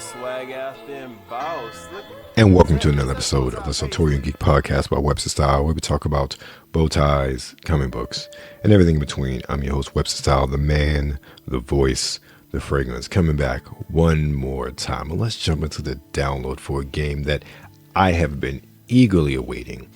swag out there and boss. Look. And welcome to another episode of the Sartorial Geek Podcast by Webster Style, where we talk about bow ties, comic books, and everything in between. I'm your host, Webster Style, the man, the voice, the fragrance, coming back one more time. And let's jump into the download for a game that I have been eagerly awaiting.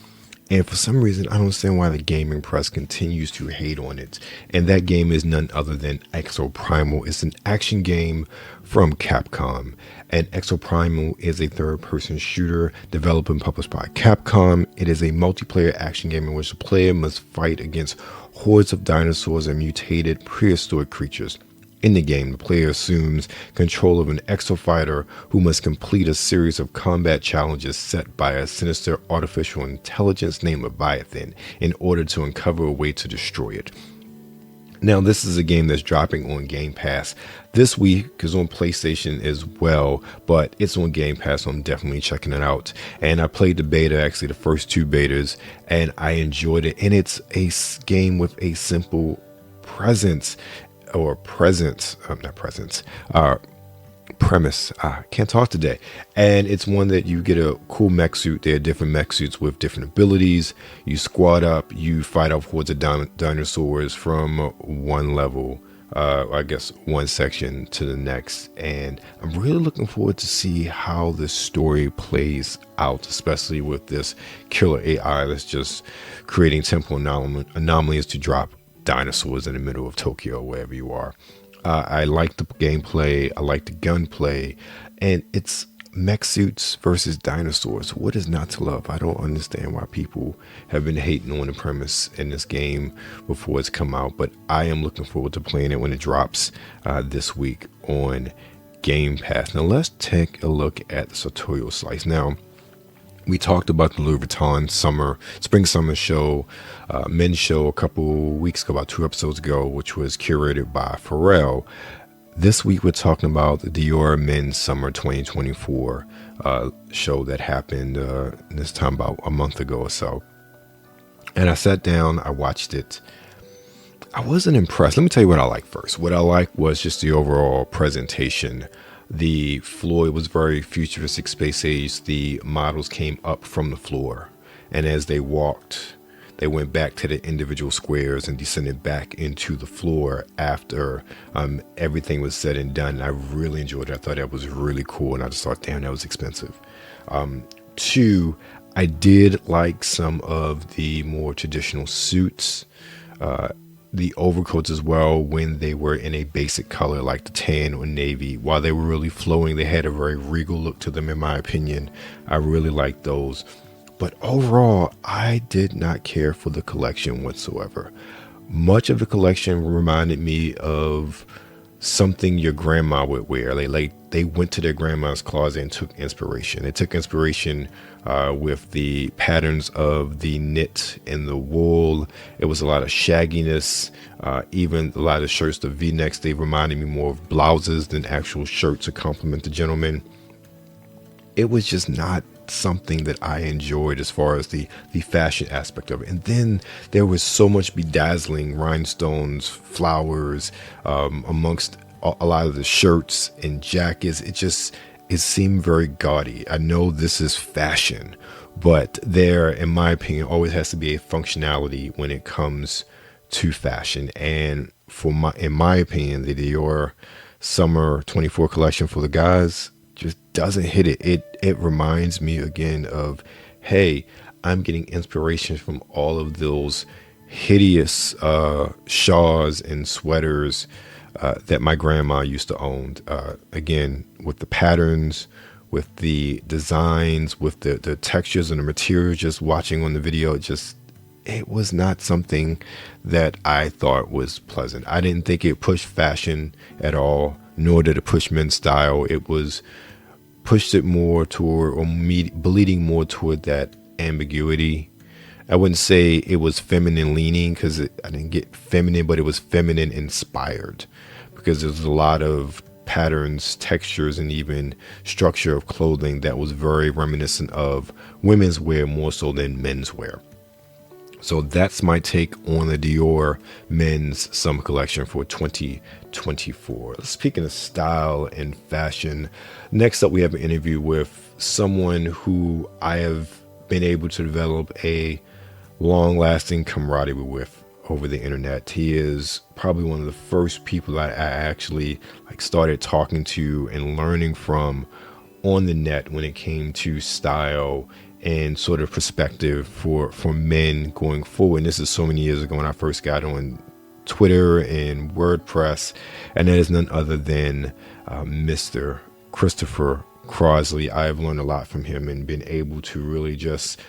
And for some reason, I don't understand why the gaming press continues to hate on it. And that game is none other than Exoprimal. It's an action game from Capcom. And Exoprimal is a third-person shooter developed and published by Capcom. It is a multiplayer action game in which the player must fight against hordes of dinosaurs and mutated prehistoric creatures. In the game, the player assumes control of an exofighter who must complete a series of combat challenges set by a sinister artificial intelligence named Leviathan in order to uncover a way to destroy it. Now, this is a game that's dropping on Game Pass this week, because on PlayStation as well, but it's on Game Pass, so I'm definitely checking it out. And I played the beta, actually the first two betas, and I enjoyed it. And it's a game with a simple premise. Can't talk today. And it's one that you get a cool mech suit. There are different mech suits with different abilities. You squad up, you fight off hordes of dinosaurs from one level, one section to the next. And I'm really looking forward to see how this story plays out, especially with this killer AI that's just creating temporal anomalies to drop dinosaurs in the middle of Tokyo, wherever you are. I like the gameplay, I like the gunplay, and it's mech suits versus dinosaurs. What is not to love? I don't understand why people have been hating on the premise in this game before it's come out, but I am looking forward to playing it when it drops this week on Game Pass. Now let's take a look at the Sartorial slice. Now, we talked about the Louis Vuitton spring-summer show, men's show a couple weeks ago, about 2 episodes ago, which was curated by Pharrell. This week, we're talking about the Dior Men's Summer 2024 show that happened this time about a month ago or so. And I sat down, I watched it. I wasn't impressed. Let me tell you what I liked first. What I liked was just the overall presentation. The floor was very futuristic, space age. The models came up from the floor, and as they walked, they went back to the individual squares and descended back into the floor after everything was said and done. I really enjoyed it. I thought that was really cool, and I just thought, damn, that was expensive. 2, I did like some of the more traditional suits. The overcoats as well, when they were in a basic color like the tan or navy. While they were really flowing, they had a very regal look to them, in my opinion. I really liked those. But overall, I did not care for the collection whatsoever. Much of the collection reminded me of something your grandma would wear. They went to their grandma's closet and took inspiration. They took inspiration with the patterns of the knit and the wool. It was a lot of shagginess, even a lot of shirts, the V-necks. They reminded me more of blouses than actual shirts to complement the gentleman. It was just not something that I enjoyed as far as the fashion aspect of it. And then there was so much bedazzling rhinestones, flowers, amongst a lot of the shirts and jackets. It seemed very gaudy. I know this is fashion, but there, in my opinion, always has to be a functionality when it comes to fashion. And in my opinion, the Dior Summer 24 collection for the guys just doesn't hit it. It reminds me again of, hey, I'm getting inspiration from all of those hideous shawls and sweaters that my grandma used to own. Again, with the patterns, with the designs, with the textures and the materials. Just watching on the video, it was not something that I thought was pleasant. I didn't think it pushed fashion at all, nor did it push men's style. It pushed it more toward, or bleeding more toward that ambiguity. I wouldn't say it was feminine leaning, because I didn't get feminine, but it was feminine inspired, because there's a lot of patterns, textures, and even structure of clothing that was very reminiscent of women's wear more so than men's wear. So that's my take on the Dior men's summer collection for 2024. Speaking of style and fashion, next up we have an interview with someone who I have been able to develop a long-lasting camaraderie with over the internet. He is probably one of the first people that I actually started talking to and learning from on the net when it came to style and sort of perspective for men going forward. And this is so many years ago when I first got on Twitter and WordPress, and that is none other than Mr. Christopher Crosley. I have learned a lot from him and been able to really just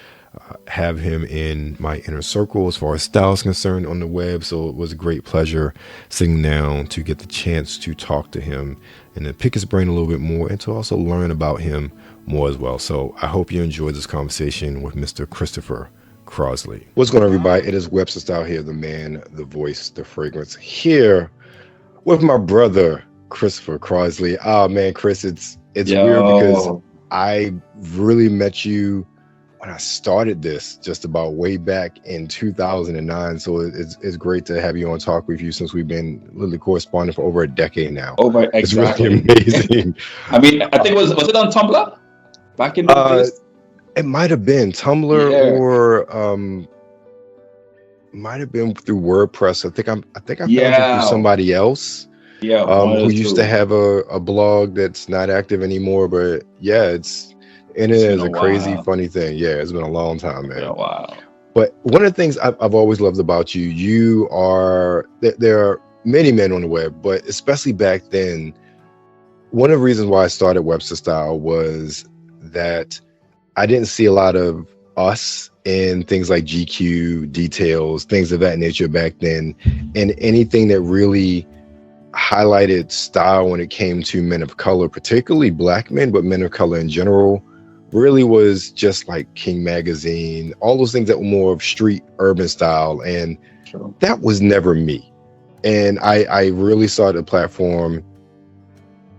have him in my inner circle as far as style is concerned on the web. So it was a great pleasure sitting down to get the chance to talk to him and to pick his brain a little bit more and to also learn about him more as well. So I hope you enjoyed this conversation with Mr. Christopher Crosley. What's going on, everybody? It is Webster Style here, the man, the voice, the fragrance, here with my brother Christopher Crosley. Oh man, Chris, it's weird because I really met you when I started this just about way back in 2009. So it's great to have you on Talk with you since we've been literally corresponding for over a decade now. It's really amazing. I mean, I think was it on Tumblr back in those days? It might have been Tumblr or might have been through WordPress. I think I found it through somebody else. Who used to have a blog that's not active anymore. But it is a crazy, funny thing. Yeah, it's been a long time, man. Yeah, wow. But one of the things I've always loved about you are that there are many men on the web, but especially back then, one of the reasons why I started Webster Style was that I didn't see a lot of us in things like GQ, details, things of that nature back then, and anything that really highlighted style when it came to men of color, particularly black men, but men of color in general, really was just like King Magazine, all those things that were more of street urban style. And that was never me. And I really saw the platform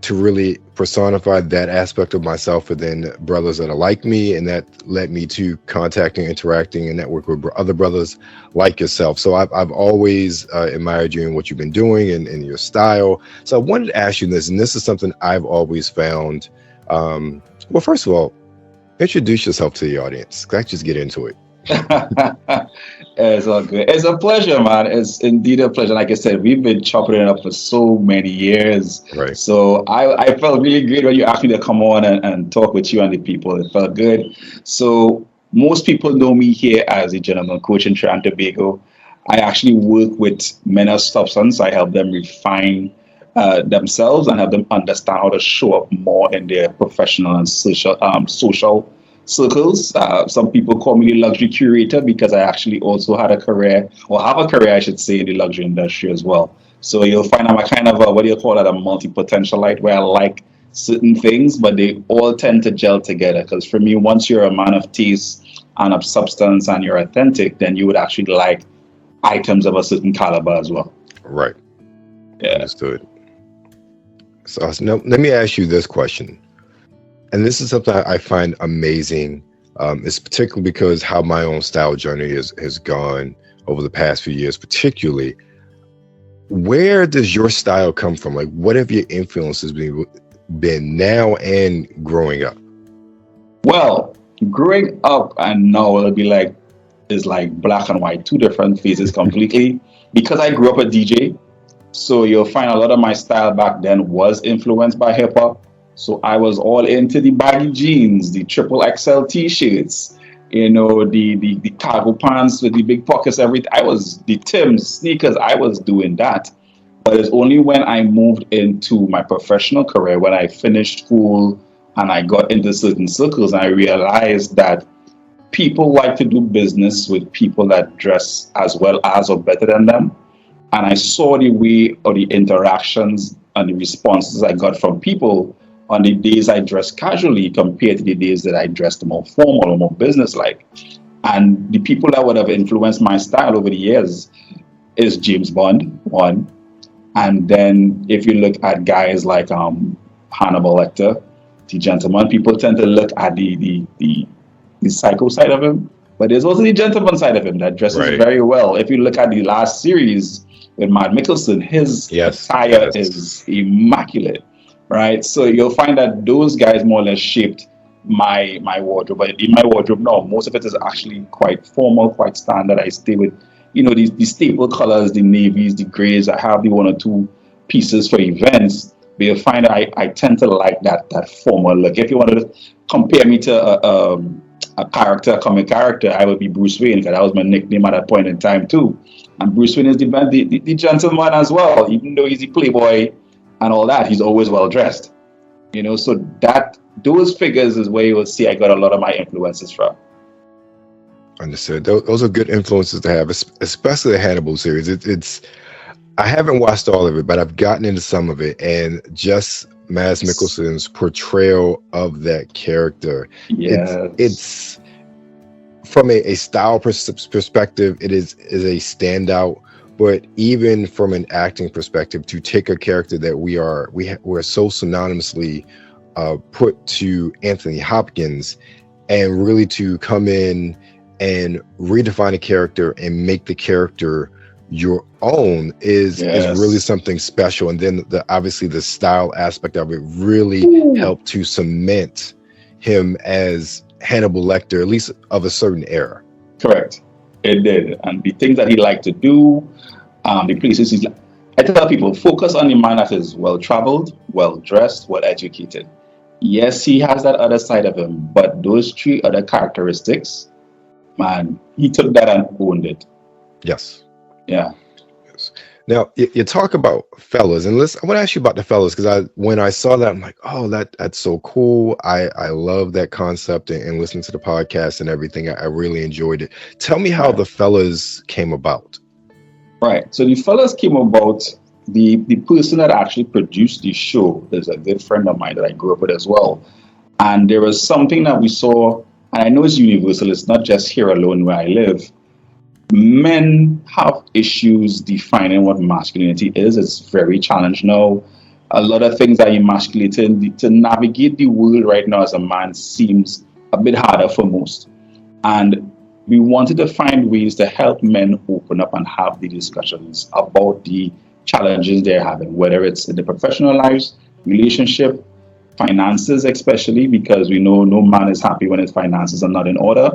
to really personify that aspect of myself within brothers that are like me. And that led me to contacting, interacting, and network with other brothers like yourself. So I've always admired you and what you've been doing and your style. So I wanted to ask you this, and this is something I've always found. Well, first of all, introduce yourself to the audience. Let's just get into it. It's all good. It's a pleasure, man. It's indeed a pleasure. Like I said, we've been chopping it up for so many years. Right. So I felt really good when you asked me to come on and talk with you and the people. It felt good. So most people know me here as a gentleman coach in Trinidad and Tobago. I actually work with men of substance. I help them refine themselves and help them understand how to show up more in their professional and social circles. Some people call me the luxury curator because I actually also had a career, or have a career, I should say, in the luxury industry as well. So you'll find I'm a kind of a, what do you call it, a multi-potentialite, where I like certain things, but they all tend to gel together. Because for me, once you're a man of taste and of substance and you're authentic, then you would actually like items of a certain caliber as well. Right. Yeah. Understood. So now, let me ask you this question. And this is something I find amazing. It's particularly because how my own style journey has gone over the past few years, particularly. Where does your style come from? Like, what have your influences been now and growing up? Well, growing up and now it'll be like, it's like black and white, two different phases completely. Because I grew up a DJ, so you'll find a lot of my style back then was influenced by hip hop. So I was all into the baggy jeans, the triple XL t-shirts, the cargo pants with the big pockets, everything. I was the Timbs, sneakers, I was doing that. But it's only when I moved into my professional career, when I finished school and I got into certain circles, and I realized that people like to do business with people that dress as well as or better than them. And I saw the way or the interactions and the responses I got from people on the days I dressed casually compared to the days that I dressed more formal or more business-like. And the people that would have influenced my style over the years is James Bond, one. And then if you look at guys like Hannibal Lecter, the gentleman, people tend to look at the psycho side of him. But there's also the gentleman side of him that dresses Right. very well. If you look at the last series with Matt Mickelson, his attire is immaculate, right? So you'll find that those guys more or less shaped my wardrobe. But in my wardrobe now, most of it is actually quite formal, quite standard. I stay with, the staple colors, the navies, the grays. I have the one or two pieces for events. But you'll find I tend to like that formal look. If you wanted to compare me to a comic character, I would be Bruce Wayne, because that was my nickname at that point in time too. And Bruce Wayne is the gentleman as well, even though he's a playboy and all that. He's always well dressed, So those figures is where you will see I got a lot of my influences from. Understood. Those are good influences to have, especially the Hannibal series. It's I haven't watched all of it, but I've gotten into some of it, and just Mads Mikkelsen's portrayal of that character. Yes. It's from a style perspective, it is a standout. But even from an acting perspective, to take a character that we're so synonymously put to Anthony Hopkins, and really to come in and redefine a character and make the character your own is really something special. And then obviously the style aspect of it really helped to cement him as Hannibal Lecter, at least of a certain era. Correct. It did. And the things that he liked to do, the places I tell people, focus on the man that is well-traveled, well-dressed, well-educated. Yes, he has that other side of him, but those three other characteristics, man, he took that and owned it. Yes. Yeah. Yes. Now you talk about fellas, and I want to ask you about the fellas, because when I saw that, I'm like, oh, that's so cool. I love that concept, and listening to the podcast and everything, I really enjoyed it. Tell me how the fellas came about. Right. So the fellas came about. The person that actually produced the show is a good friend of mine that I grew up with as well. And there was something that we saw, and I know it's universal. It's not just here alone where I live. Men have issues defining what masculinity is. It's very challenged now. A lot of things that emasculating to navigate the world right now as a man seems a bit harder for most. And we wanted to find ways to help men open up and have the discussions about the challenges they're having, whether it's in the professional lives, relationship, finances especially, because we know no man is happy when his finances are not in order.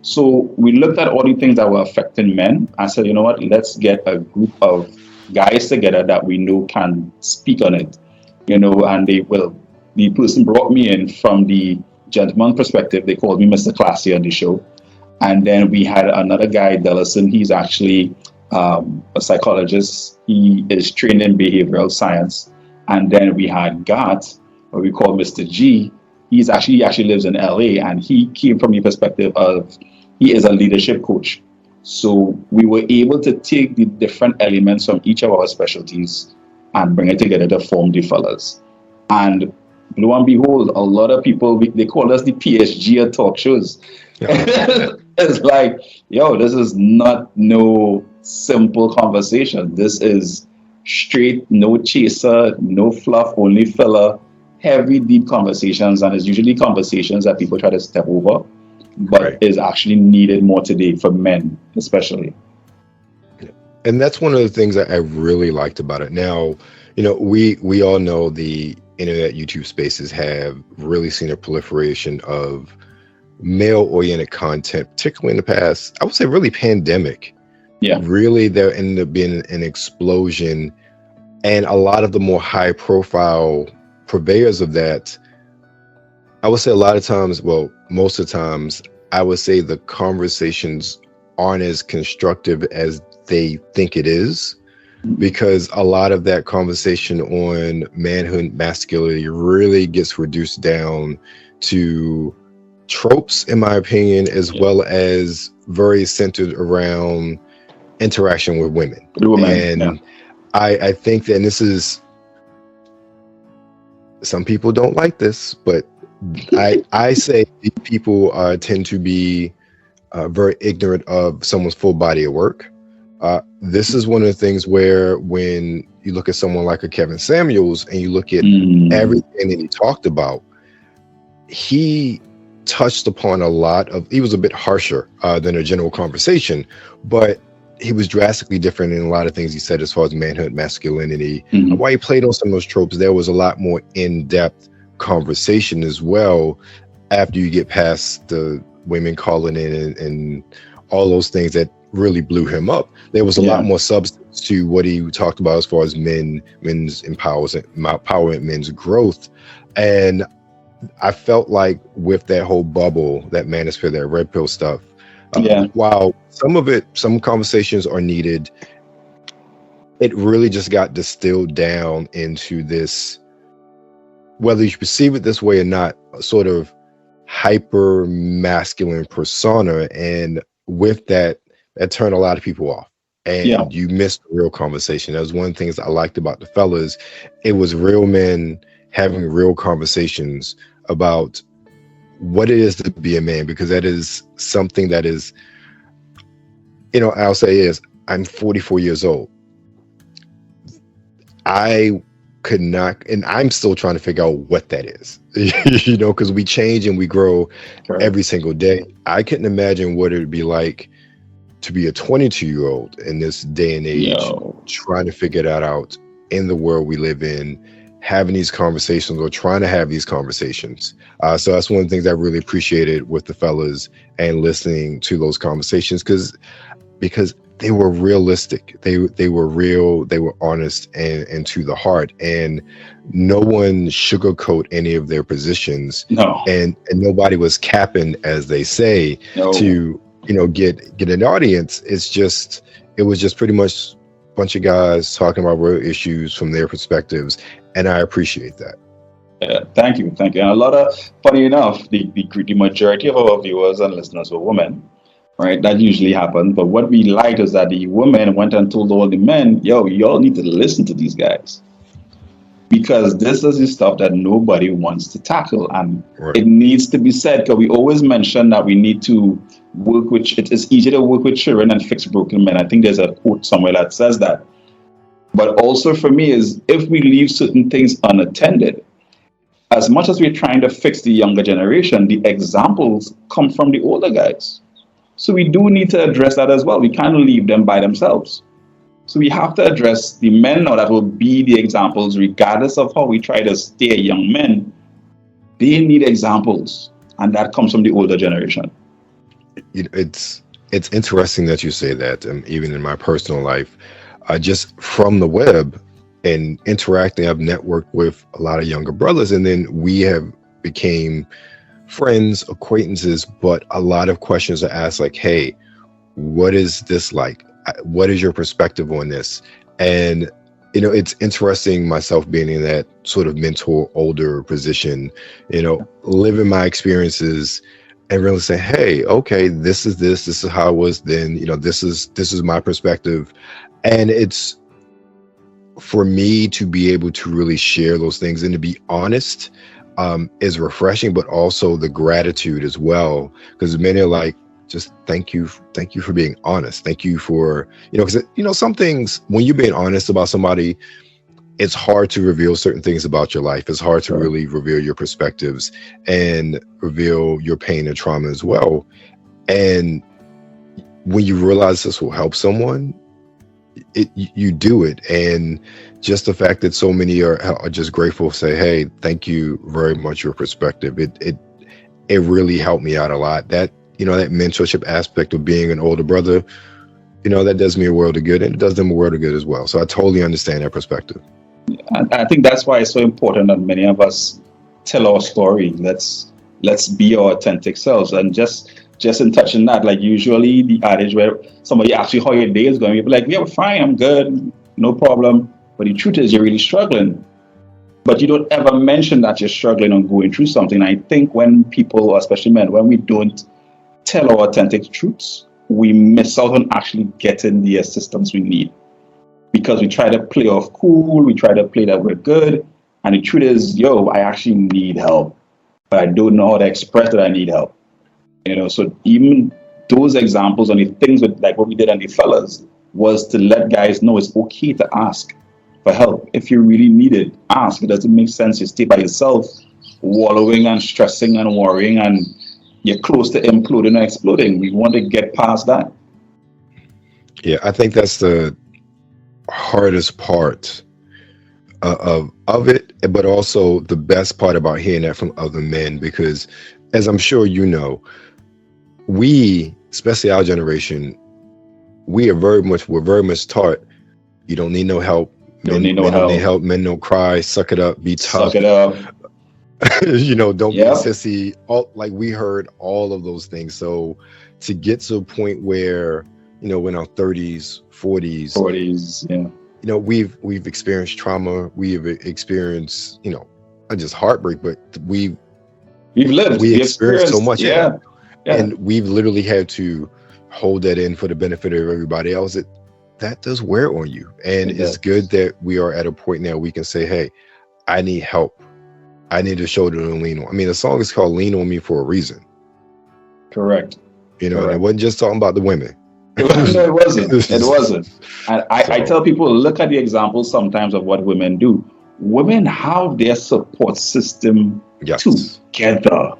So we looked at all the things that were affecting men. I said, you know what, let's get a group of guys together that we know can speak on it, and the person brought me in from the gentleman perspective. They called me Mr. Classy on the show. And then we had another guy, Dellison. He's actually a psychologist. He is trained in behavioral science. And then we had Gat, what we call Mr. G. He actually lives in LA, and he came from the perspective of he is a leadership coach. So we were able to take the different elements from each of our specialties and bring it together to form the fellas. And lo and behold, a lot of people, they call us the PSG of talk shows. It's like, yo, this is not no simple conversation. This is straight, no chaser, no fluff, only filler, heavy, deep conversations. And it's usually conversations that people try to step over, but is actually needed more today for men, especially. And that's one of the things that I really liked about it. Now, we all know the internet YouTube spaces have really seen a proliferation of male-oriented content, particularly in the past, I would say really pandemic. Yeah. Really, there ended up being an explosion, and a lot of the more high-profile purveyors of that, I would say a lot of times, well, most of the times, I would say the conversations aren't as constructive as they think it is, because a lot of that conversation on manhood, masculinity really gets reduced down to tropes, in my opinion, as well as very centered around interaction with women. And I think that, and this is, some people don't like this, but I say people tend to be very ignorant of someone's full body of work. This is one of the things where when you look at someone like a Kevin Samuels and you look at everything that he talked about, he touched upon a lot of, he was a bit harsher than a general conversation, but he was drastically different in a lot of things he said as far as manhood, masculinity. While he played on some of those tropes, there was a lot more in-depth conversation as well after you get past the women calling in and all those things that really blew him up. There was a lot more substance to what he talked about as far as men's empowerment, men's growth. And I felt like with that whole bubble, that manosphere, that red pill stuff, while some conversations are needed, it really just got distilled down into this, whether you perceive it this way or not, a sort of hyper masculine persona. And with that turned a lot of people off. And you missed the real conversation. That was one of the things I liked about the fellas. It was real men having real conversations about what it is to be a man, because that is something that is, I'll say is, I'm 44 years old. I could not, and I'm still trying to figure out what that is, because we change and we grow every single day. I couldn't imagine what it would be like to be a 22-year-old in this day and age, trying to figure that out in the world we live in, having these conversations or trying to have these conversations. So that's one of the things I really appreciated with the fellas and listening to those conversations, because they were realistic. They were real. They were honest and to the heart. And no one sugarcoat any of their positions. No. And nobody was capping, as they say, to get an audience. It was just pretty much a bunch of guys talking about real issues from their perspectives, and I appreciate that. Yeah, thank you. And a lot of, funny enough, the majority of our viewers and listeners were women, right? That usually happens. But what we liked is that the women went and told all the men, y'all need to listen to these guys, because this is the stuff that nobody wants to tackle, and it needs to be said, because we always mention that we need to work with, it is easier to work with children and fix broken men. I think there's a quote somewhere that says that. But also for me is, if we leave certain things unattended, as much as we're trying to fix the younger generation, the examples come from the older guys. So we do need to address that as well. We can't leave them by themselves. So we have to address the men now that will be the examples, regardless of how we try to stay young men. They need examples, and that comes from the older generation. It's interesting that you say that. Even in my personal life, just from the web and interacting, I've networked with a lot of younger brothers, and then we have became friends, acquaintances, but a lot of questions are asked like, hey, what is this like? What is your perspective on this? And it's interesting, myself being in that sort of mentor older position, living my experiences and really say, hey, okay, this is how it was then, this is my perspective. And it's for me to be able to really share those things and to be honest is refreshing, but also the gratitude as well, because many are like, just thank you for being honest. Thank you for, because some things, when you're being honest about somebody, it's hard to reveal certain things about your life. It's hard to really reveal your perspectives and reveal your pain and trauma as well. And when you realize this will help someone, you do it. And just the fact that so many are just grateful, say, hey, thank you very much for your perspective. It really helped me out a lot. That that mentorship aspect of being an older brother, that does me a world of good, and it does them a world of good as well. So I totally understand that perspective. I think that's why it's so important that many of us tell our story. Let's be our authentic selves. And just in touching that, like usually the adage where somebody asks you how your day is going, you'll be like, yeah, fine, I'm good, no problem. But the truth is you're really struggling. But you don't ever mention that you're struggling or going through something. I think when people, especially men, when we don't tell our authentic truths, we miss out on actually getting the assistance we need. Because we try to play off cool, we try to play that we're good, and the truth is, I actually need help, but I don't know how to express that I need help. So even those examples and the things like what we did on the fellas was to let guys know it's okay to ask for help. If you really need it, ask. It doesn't make sense to stay by yourself, wallowing and stressing and worrying and you're close to imploding or exploding. We want to get past that. Yeah, I think that's the hardest part of it, but also the best part about hearing that from other men, because as I'm sure you know, we, especially our generation, we're very much taught you don't need no help. Don't need no men help. don't need help. Men don't cry. Suck it up. Be tough. Suck it up. Don't Yep. be sissy. Like we heard all of those things. So to get to a point where we're in our 30s, 40s, 40s, yeah. We've experienced trauma. We've experienced not just heartbreak, but we experienced so much. Yeah. And we've literally had to hold that in for the benefit of everybody else. That does wear on you. And it's good that we are at a point now we can say, hey, I need help. I need a shoulder to lean on. I mean, the song is called Lean On Me for a reason. Correct. And it wasn't just talking about the women. No, it wasn't. It wasn't. And I tell people, look at the examples sometimes of what women do. Women have their support system together.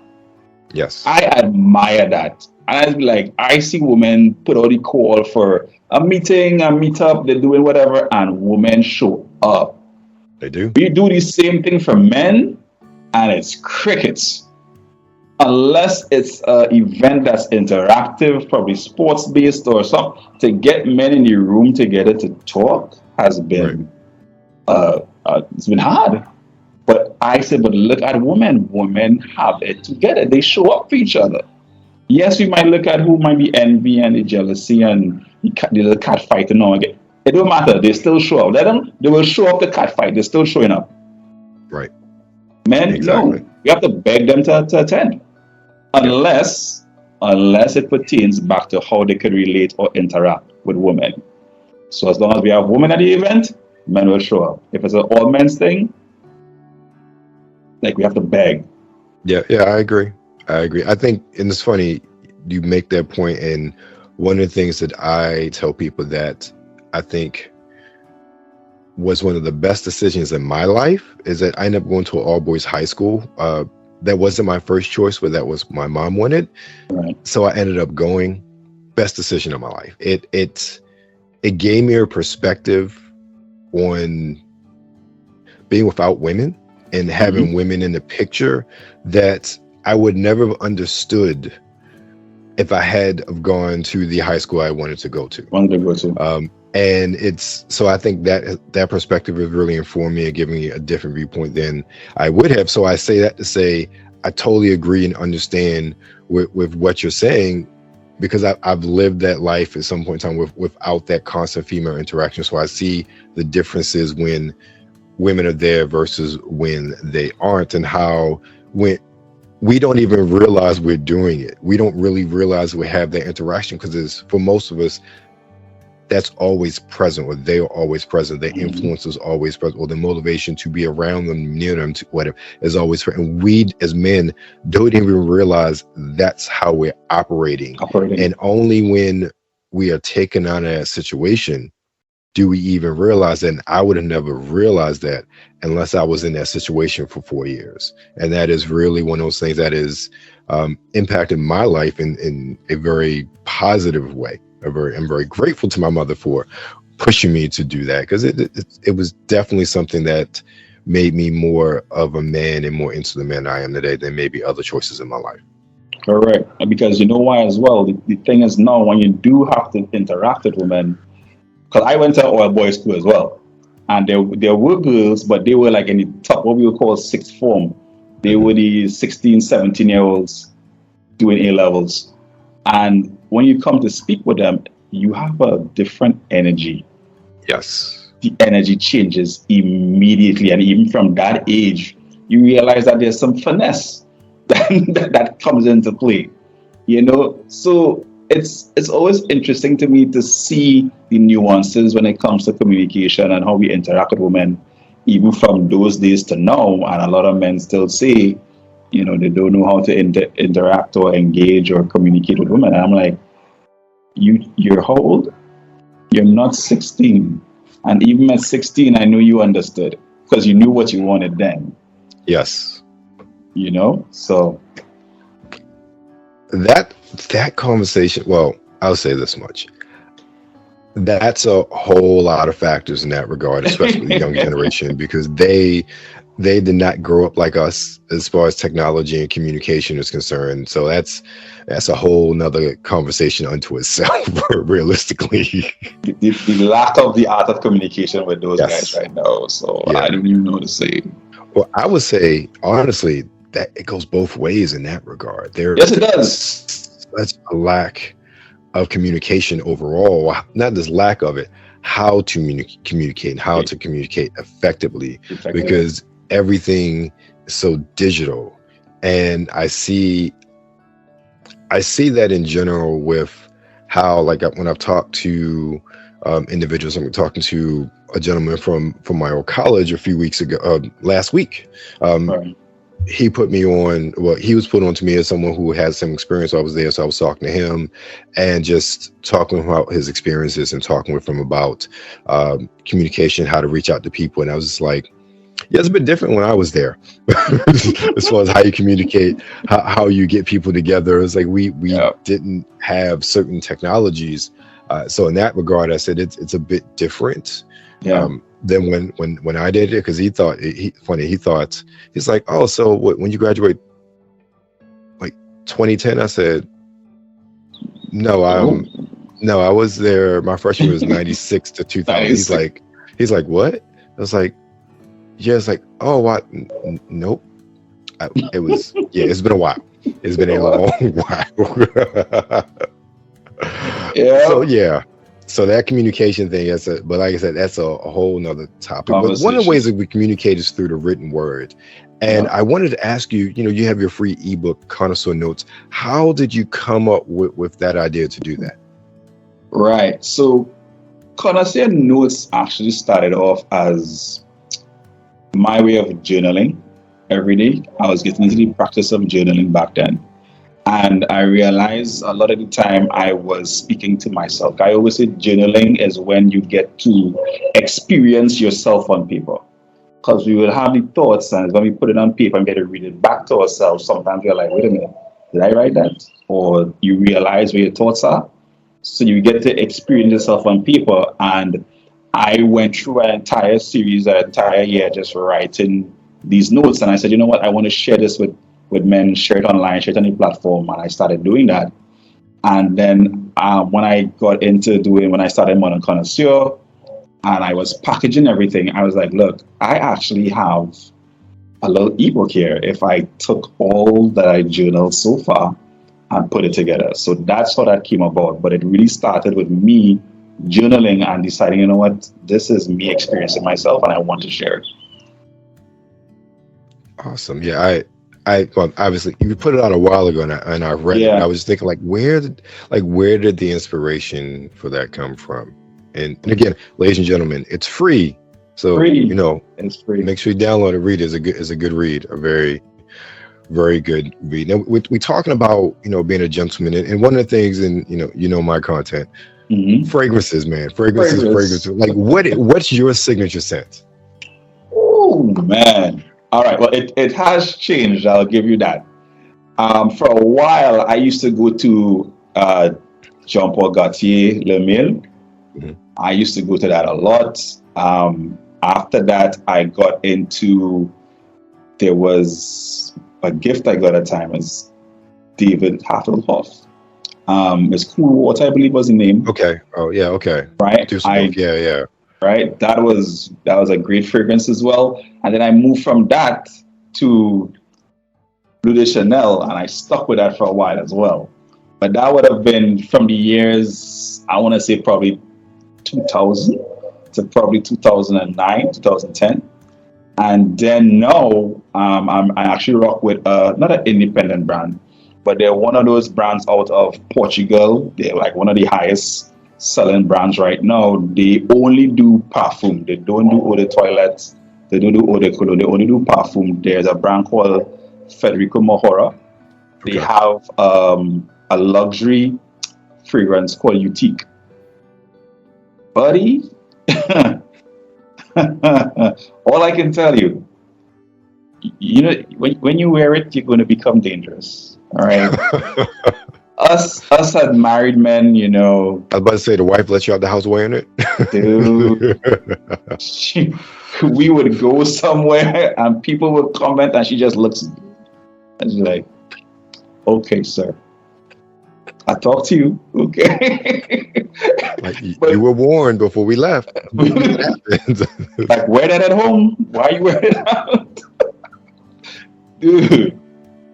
Yes. I admire that. And I see women put out the call for a meeting, a meetup, they're doing whatever, and women show up. They do. We do the same thing for men, and it's crickets. Unless it's an event that's interactive, probably sports-based or something, to get men in the room together to talk has been, it's been hard. But I say, but look at women. Women have it together. They show up for each other. Yes, we might look at who might be envy and the jealousy and the little cat fight and all again. It don't matter. They still show up. Let them. They will show up the cat fight. They're still showing up. Right. Men, exactly. No. You have to beg them to attend. Unless it pertains back to how they could relate or interact with women. So as long as we have women at the event, men will show up. If it's an all men's thing, we have to beg. Yeah, I agree. I think, and it's funny, you make that point, and one of the things that I tell people that I think was one of the best decisions in my life is that I ended up going to an all-boys high school. That wasn't my first choice, but that was my mom wanted. Right. So I ended up going. Best decision of my life. It gave me a perspective on being without women and having women in the picture that I would never have understood if I had have gone to the high school I wanted to go to. And so I think that perspective has really informed me and given me a different viewpoint than I would have. So I say that to say I totally agree and understand with what you're saying, because I've lived that life at some point in time without that constant female interaction. So I see the differences when women are there versus when they aren't, and how when we don't even realize we're doing it. We don't really realize we have that interaction, because for most of us, that's always present, or they are always present. The influence is always present, or the motivation to be around them, near them, to whatever, is always present. And we as men don't even realize that's how we're operating. And only when we are taken out of that situation do we even realize that. And I would have never realized that unless I was in that situation for 4 years. And that is really one of those things that is impacted my life in a very positive way. I'm very grateful to my mother for pushing me to do that, because it was definitely something that made me more of a man and more into the man I am today than maybe other choices in my life. Correct. Because you know why as well? The thing is now, when you do have to interact with women, because I went to all boys school as well, and there were girls, but they were in the top, what we would call sixth form. They were the 16, 17-year-olds doing A-levels. And when you come to speak with them, you have a different energy. Yes. The energy changes immediately. And even from that age, you realize that there's some finesse that comes into play. So it's always interesting to me to see the nuances when it comes to communication and how we interact with women, even from those days to now. And a lot of men still say, they don't know how to interact or engage or communicate with women. And I'm like, you're how old? You're not 16. And even at 16, I knew you understood, because you knew what you wanted then. Yes. So that that conversation, well, I'll say this much. That's a whole lot of factors in that regard, especially the younger generation, because they did not grow up like us as far as technology and communication is concerned. So that's a whole nother conversation unto itself, realistically. The lack of the art of communication with those Yes. guys right now. So Yeah. I don't even know what to say. Well, I would say honestly that it goes both ways in that regard. There's Yes, it does. such a lack of communication overall, not just lack of it, how to communicate, how to communicate effectively, Effectively. because everything is so digital. And I see that in general with how, like, when I've talked to individuals. I'm talking to a gentleman from my old college a few weeks ago, last week. Right. He put me on, well, he was put on to me as someone who had some experience. I was there, so I was talking to him and just talking about his experiences and talking with him about communication, how to reach out to people. And I was just like, yeah, it's a bit different when I was there as far as how you communicate, how you get people together. It's like we didn't have certain technologies. So in that regard, I said it's a bit different. Yeah. Than when I did it, because he thought he's like, oh, so when you graduate, like 2010? I said, no, I was there. My freshman year was 96 to 2000. He's like, what? I was like, yeah. It's like, oh, what? Nope. It was, yeah. It's been a while. It's been a long while. Yeah. So yeah. So that communication thing, but like I said, that's a whole nother topic. But one of the ways that we communicate is through the written word. And I wanted to ask you, you have your free ebook, Connoisseur Notes. How did you come up with that idea to do that? Right. So Connoisseur Notes actually started off as my way of journaling every day. I was getting into the practice of journaling back then. And I realized a lot of the time I was speaking to myself. I always say journaling is when you get to experience yourself on paper. Because we will have the thoughts, and when we put it on paper and get to read it back to ourselves, sometimes we're like, wait a minute, did I write that? Or you realize where your thoughts are. So you get to experience yourself on paper. And I went through an entire year just writing these notes. And I said, you know what, I want to share this with men, share it online, share it on the platform, and I started doing that. And then when I started Modern Connoisseur, and I was packaging everything, I was like, look, I actually have a little ebook here if I took all that I journaled so far and put it together. So that's how that came about. But it really started with me journaling and deciding, you know what, this is me experiencing myself and I want to share it. Awesome. Yeah, well, obviously you put it out a while ago, and I read it. And I was just thinking, where did the inspiration for that come from? And again, ladies and gentlemen, it's free. So it's free. Make sure you download and read it. It's a good read, a very, very good read. Now we're talking about being a gentleman, and one of the things, and my content, fragrances, man, fragrances. Like what's your signature scent? Oh man. All right, well, it has changed. I'll give you that. For a while, I used to go to Jean Paul Gaultier Le Mille. I used to go to that a lot. After that, I got into, there was a gift I got at the time. It's David Hasselhoff. It's Cool Water, I believe was the name. Okay. Oh yeah. Okay. Right. Yeah. Right. That was a great fragrance as well. And then I moved from that to Bleu de Chanel, and I stuck with that for a while as well. But that would have been from the years, I want to say probably 2000 to probably 2009, 2010. And then now I actually rock with not an independent brand, but they're one of those brands out of Portugal. They're like one of the highest selling brands right now. They only do perfume. They don't do eau de toilette. They don't do eau de cologne. They only do perfume. There's a brand called Federico Mohora. They have a luxury fragrance called Utique. Buddy, all I can tell you, when you wear it, you're going to become dangerous. All right. Us as married men, you know, I was about to say the wife lets you out the house wearing it. dude, we would go somewhere and people would comment and she just looks and she's like, okay, sir. I talked to you, okay? Like you were warned before we left. What happened? Like, wear that at home. Why are you wearing it out? Dude.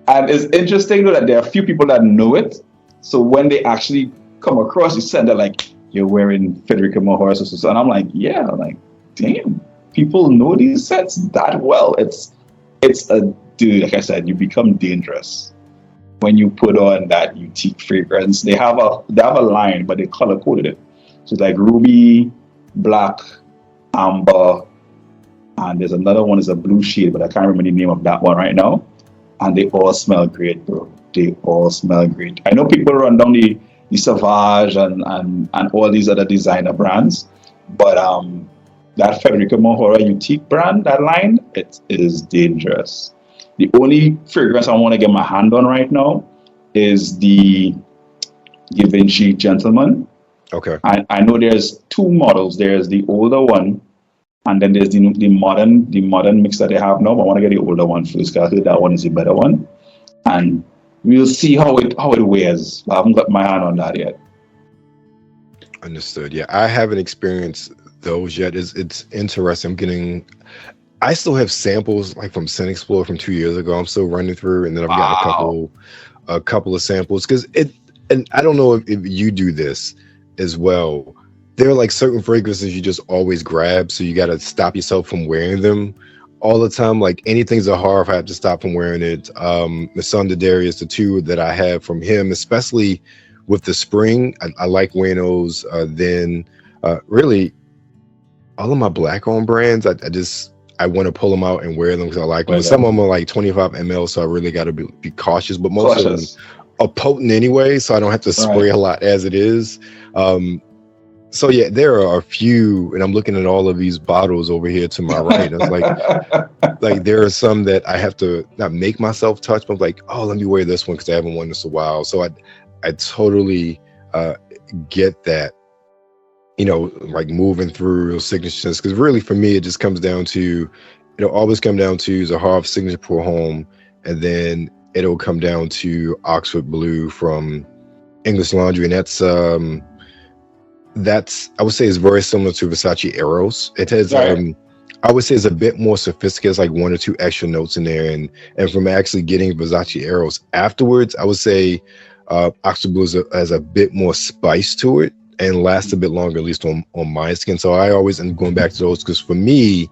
And it's interesting though that there are a few people that know it. So when they actually come across you, said that like, you're wearing Federico Mohor's, and I'm like, yeah, I'm like, damn, people know these sets that well. It's a dude, like I said, you become dangerous when you put on that boutique fragrance. They have a line, but they color coded it. So it's like ruby, black, amber, and there's another one is a blue shade, but I can't remember the name of that one right now. And they all smell great, bro. They all smell great. I know people run down the Sauvage and all these other designer brands, but that Federico Mohora Boutique brand, that line, it is dangerous. The only fragrance I want to get my hand on right now is the Givenchy Gentleman. Okay. I know there's two models. There's the older one, and then there's the modern mix that they have now. But I want to get the older one first because I think that one is the better one. And we'll see how it wears. I haven't got my hand on that yet. Understood. Yeah, I haven't experienced those yet. It's interesting. I still have samples like from Scent Explorer from 2 years ago. I'm still running through, and then I've got a couple of samples because and I don't know if you do this as well. There are like certain fragrances you just always grab, so you got to stop yourself from wearing them all the time. Like anything's a horror if I have to stop from wearing it. The Son de Darius, the two that I have from him, especially with the spring, I like wearing those. Then really all of my black owned brands, I want to pull them out and wear them because I like them. Some of them are like 25 ml, so I really got to be cautious. But most of them are potent anyway, so I don't have to spray a lot as it is. So yeah, there are a few, and I'm looking at all of these bottles over here to my right. It's like there are some that I have to not make myself touch, but I'm like, oh, let me wear this one because I haven't worn this in a while. So I totally get that. You know, like moving through those signatures, because really for me, it just comes down to, it'll always come down to Zaharoff signature for Homme, and then it'll come down to Oxford Blue from English Laundry, and that's I would say is very similar to Versace Eros. It has I would say it's a bit more sophisticated. It's like one or two extra notes in there, and from actually getting Versace Eros afterwards, I would say Oxford Blue has a bit more spice to it and lasts a bit longer, at least on my skin. So I always end up going back to those because for me,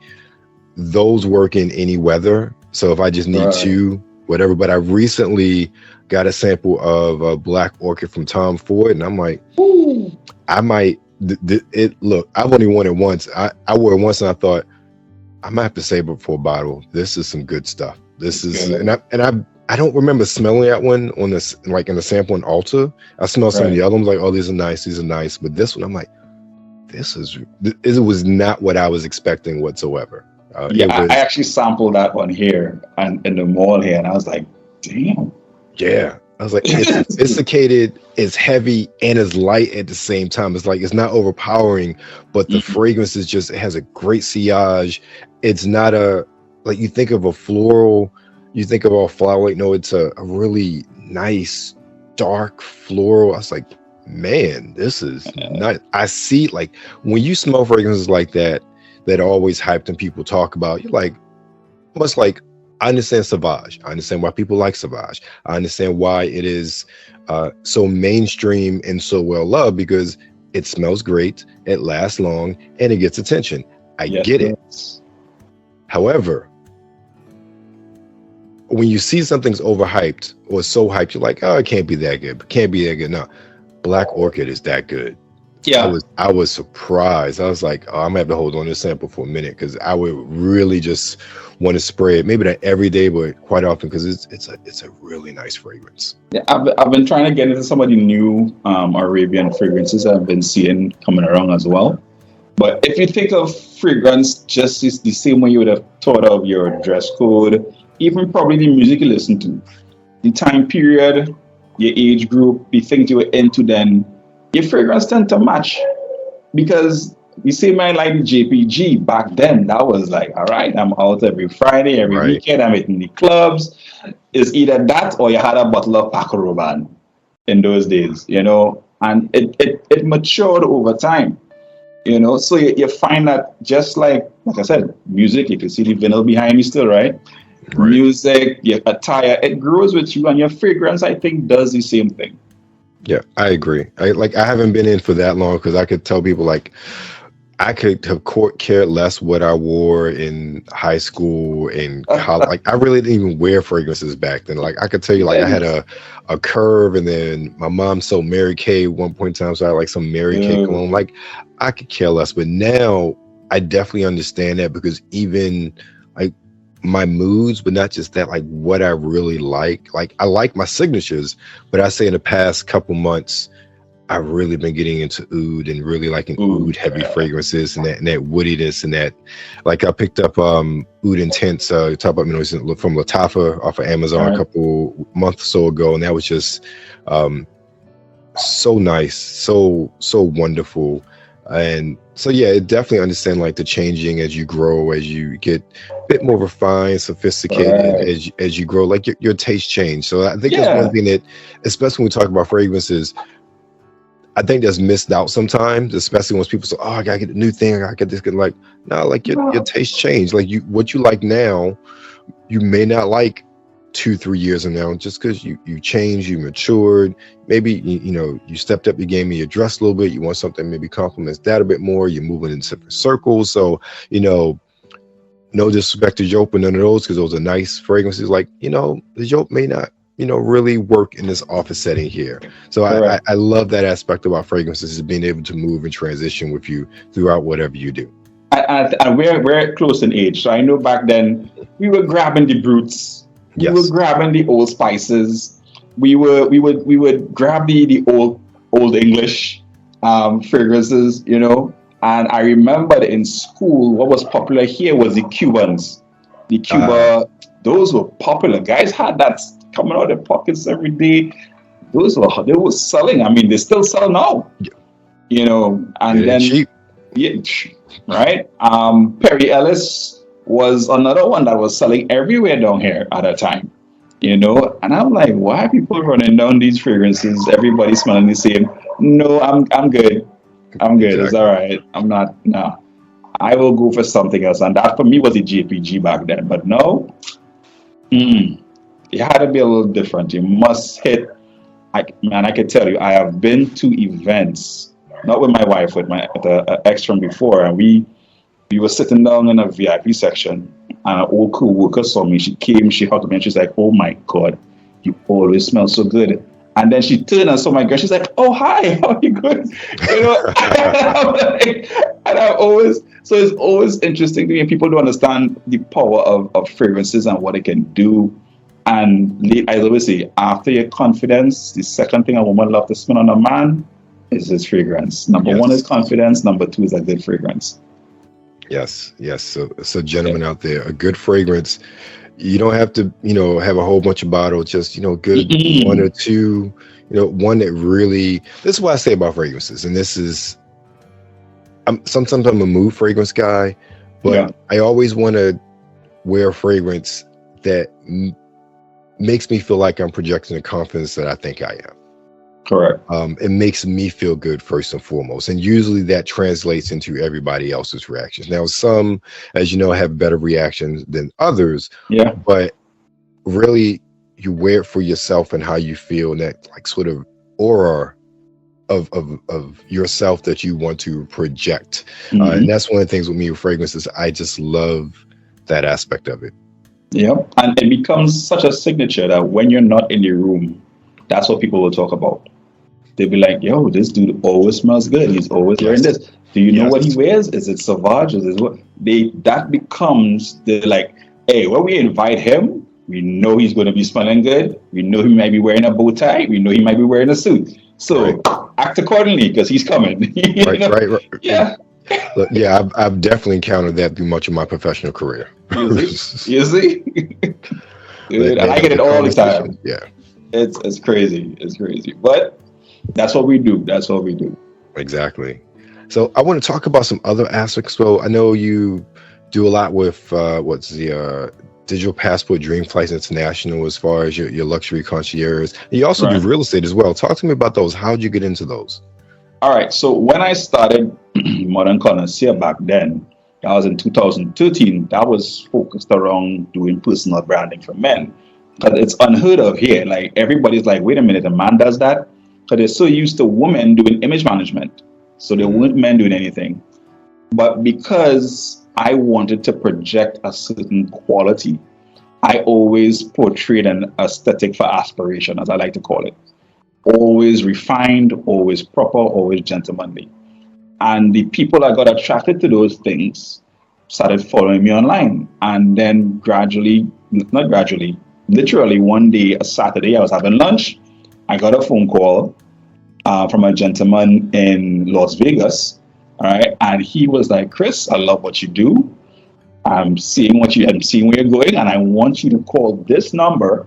those work in any weather. So if I just need to, whatever. But I recently got a sample of Black Orchid from Tom Ford, and I'm like, ooh, I might. Look, I've only worn it once. I wore it once, and I thought I might have to save it for a bottle. This is some good stuff. This is, and I don't remember smelling that one on this, like in the sample in Ulta. I smelled some of the other ones, like, oh, these are nice. But this one, I'm like, it was not what I was expecting whatsoever. I actually sampled that one here and in the mall here, and I was like, damn. Yeah. I was like, it's sophisticated, it's heavy, and it's light at the same time. It's like, it's not overpowering, but the fragrance is just, it has a great sillage. It's not like you think of a floral, you think of all flower, no, it's a really nice, dark floral. I was like, man, this is nice. I see, like, when you smell fragrances like that always hyped and people talk about, you're like, almost like, I understand Sauvage. I understand why people like Sauvage. I understand why it is so mainstream and so well loved, because it smells great, it lasts long, and it gets attention. I get it. However, when you see something's overhyped or so hyped, you're like, oh, it can't be that good. Can't be that good. No, Black Orchid is that good. Yeah, I was surprised. I was like, oh, I'm gonna have to hold on to this sample for a minute because I would really just want to spray it. Maybe not every day, but quite often because it's a really nice fragrance. Yeah, I've been trying to get into some of the new Arabian fragrances I've been seeing coming around as well. But if you think of fragrance just the same way you would have thought of your dress code, even probably the music you listen to, the time period, your age group, the things you were into, then your fragrance tend to match. Because you see, man, like the JPG back then, that was like, all right, I'm out every Friday, every Right. weekend, I'm hitting the clubs. It's either that or you had a bottle of Paco Rabanne in those days, you know, and it matured over time, you know. So you find that just like I said, music, you can see the vinyl behind me still, right? Right. Music, your attire, it grows with you, and your fragrance, I think, does the same thing. Yeah, I agree. I haven't been in for that long because I could tell people like I could have cared less what I wore in high school and college. Like I really didn't even wear fragrances back then. Like I could tell you, like I had a Curve, and then my mom sold Mary Kay at one point in time, so I had like some Mary Kay cologne. Like I could care less, but now I definitely understand that because even like my moods, but not just that, like what I really like I like my signatures, but I say in the past couple months I've really been getting into oud and really liking oud heavy fragrances and that woodiness and that, like I picked up oud intense talk about, you know, from Lattafa off of Amazon a couple months or so ago, and that was just so nice, so wonderful. And so yeah, it definitely understand like the changing as you grow, as you get a bit more refined, sophisticated, as you grow, like your taste change. So I think that's one thing that, especially when we talk about fragrances, I think that's missed out sometimes, especially when people say, "Oh, I gotta get a new thing. I gotta get this." Good, like, no, like your taste change. Like what you like now, you may not like 2-3 years from now, just because you changed, you matured. Maybe you know you stepped up your game and you dressed a little bit. You want something maybe complements that a bit more. You're moving in different circles. So you know, no disrespect to Jope and none of those, because those are nice fragrances. Like, you know, the Jope may not, you know, really work in this office setting here. So I love that aspect about fragrances, is being able to move and transition with you throughout whatever you do. And we're close in age, so I know back then we were grabbing the Brutes, we were grabbing the Old Spices, we would grab the old English fragrances, you know. And I remember that in school, what was popular here was the Cubans, the Cuba. Those were popular. Guys had that coming out of their pockets every day. They were selling. I mean, they still sell now. You know, and then cheap. Yeah, right. Perry Ellis was another one that was selling everywhere down here at that time. You know, and I'm like, why are people running down these fragrances? Everybody smelling the same. No, I'm good. I'm good. Exactly. It's all right. I'm not. No, I will go for something else. And that for me was a JPG back then. But no, it had to be a little different. You must hit. I can tell you, I have been to events, not with my wife, with the ex from before, and we were sitting down in a VIP section, and an old co-worker saw me. She came, she hugged me, and she's like, "Oh my God, you always smell so good." And then she turned and saw my girl. She's like, "Oh, hi, how are you good?" You know, so it's always interesting to me. People don't understand the power of fragrances and what it can do. And I always say, after your confidence, the second thing a woman loves to smell on a man is his fragrance. Number one is confidence. Number two is a good fragrance. Yes. So gentlemen out there, a good fragrance. You don't have to, you know, have a whole bunch of bottles, just, you know, good one or two, you know, one that really, this is what I say about fragrances. And this is, sometimes I'm a mood fragrance guy, but I always want to wear a fragrance that makes me feel like I'm projecting the confidence that I think I am. Correct. It makes me feel good first and foremost. And usually that translates into everybody else's reactions. Now, some, as you know, have better reactions than others. Yeah. But really, you wear it for yourself and how you feel, and that like sort of aura of yourself that you want to project. And that's one of the things with me with fragrances. I just love that aspect of it. Yeah. And it becomes such a signature that when you're not in the room, that's what people will talk about. They'll be like, "Yo, this dude always smells good. He's always wearing this. Do you know what he wears? Is it Sauvage? Is it what?" That becomes the like, hey, when we invite him, we know he's going to be smelling good. We know he might be wearing a bow tie. We know he might be wearing a suit. So act accordingly because he's coming. Right. Yeah. Look, yeah, I've definitely encountered that through much of my professional career. You see? Dude, I get it all the time. Yeah. It's crazy. It's crazy. But that's what we do. That's what we do. Exactly. So I want to talk about some other aspects. So I know you do a lot with what's the Digital Passport Dream Flights International as far as your luxury concierge. And you also do Right. real estate as well. Talk to me about those. How did you get into those? All right. So when I started Modern Connoisseur back then, that was in 2013, that was focused around doing personal branding for men. Because it's unheard of here. Like everybody's like, wait a minute, a man does that? Because they're so used to women doing image management. So there weren't men doing anything. But because I wanted to project a certain quality, I always portrayed an aesthetic for aspiration, as I like to call it. Always refined, always proper, always gentlemanly. And the people that got attracted to those things started following me online. And then gradually, not gradually, literally one day, a Saturday, I was having lunch. I got a phone call from a gentleman in Las Vegas. All right. And he was like, Chris, I love what you do. I'm seeing where you're going, and I want you to call this number,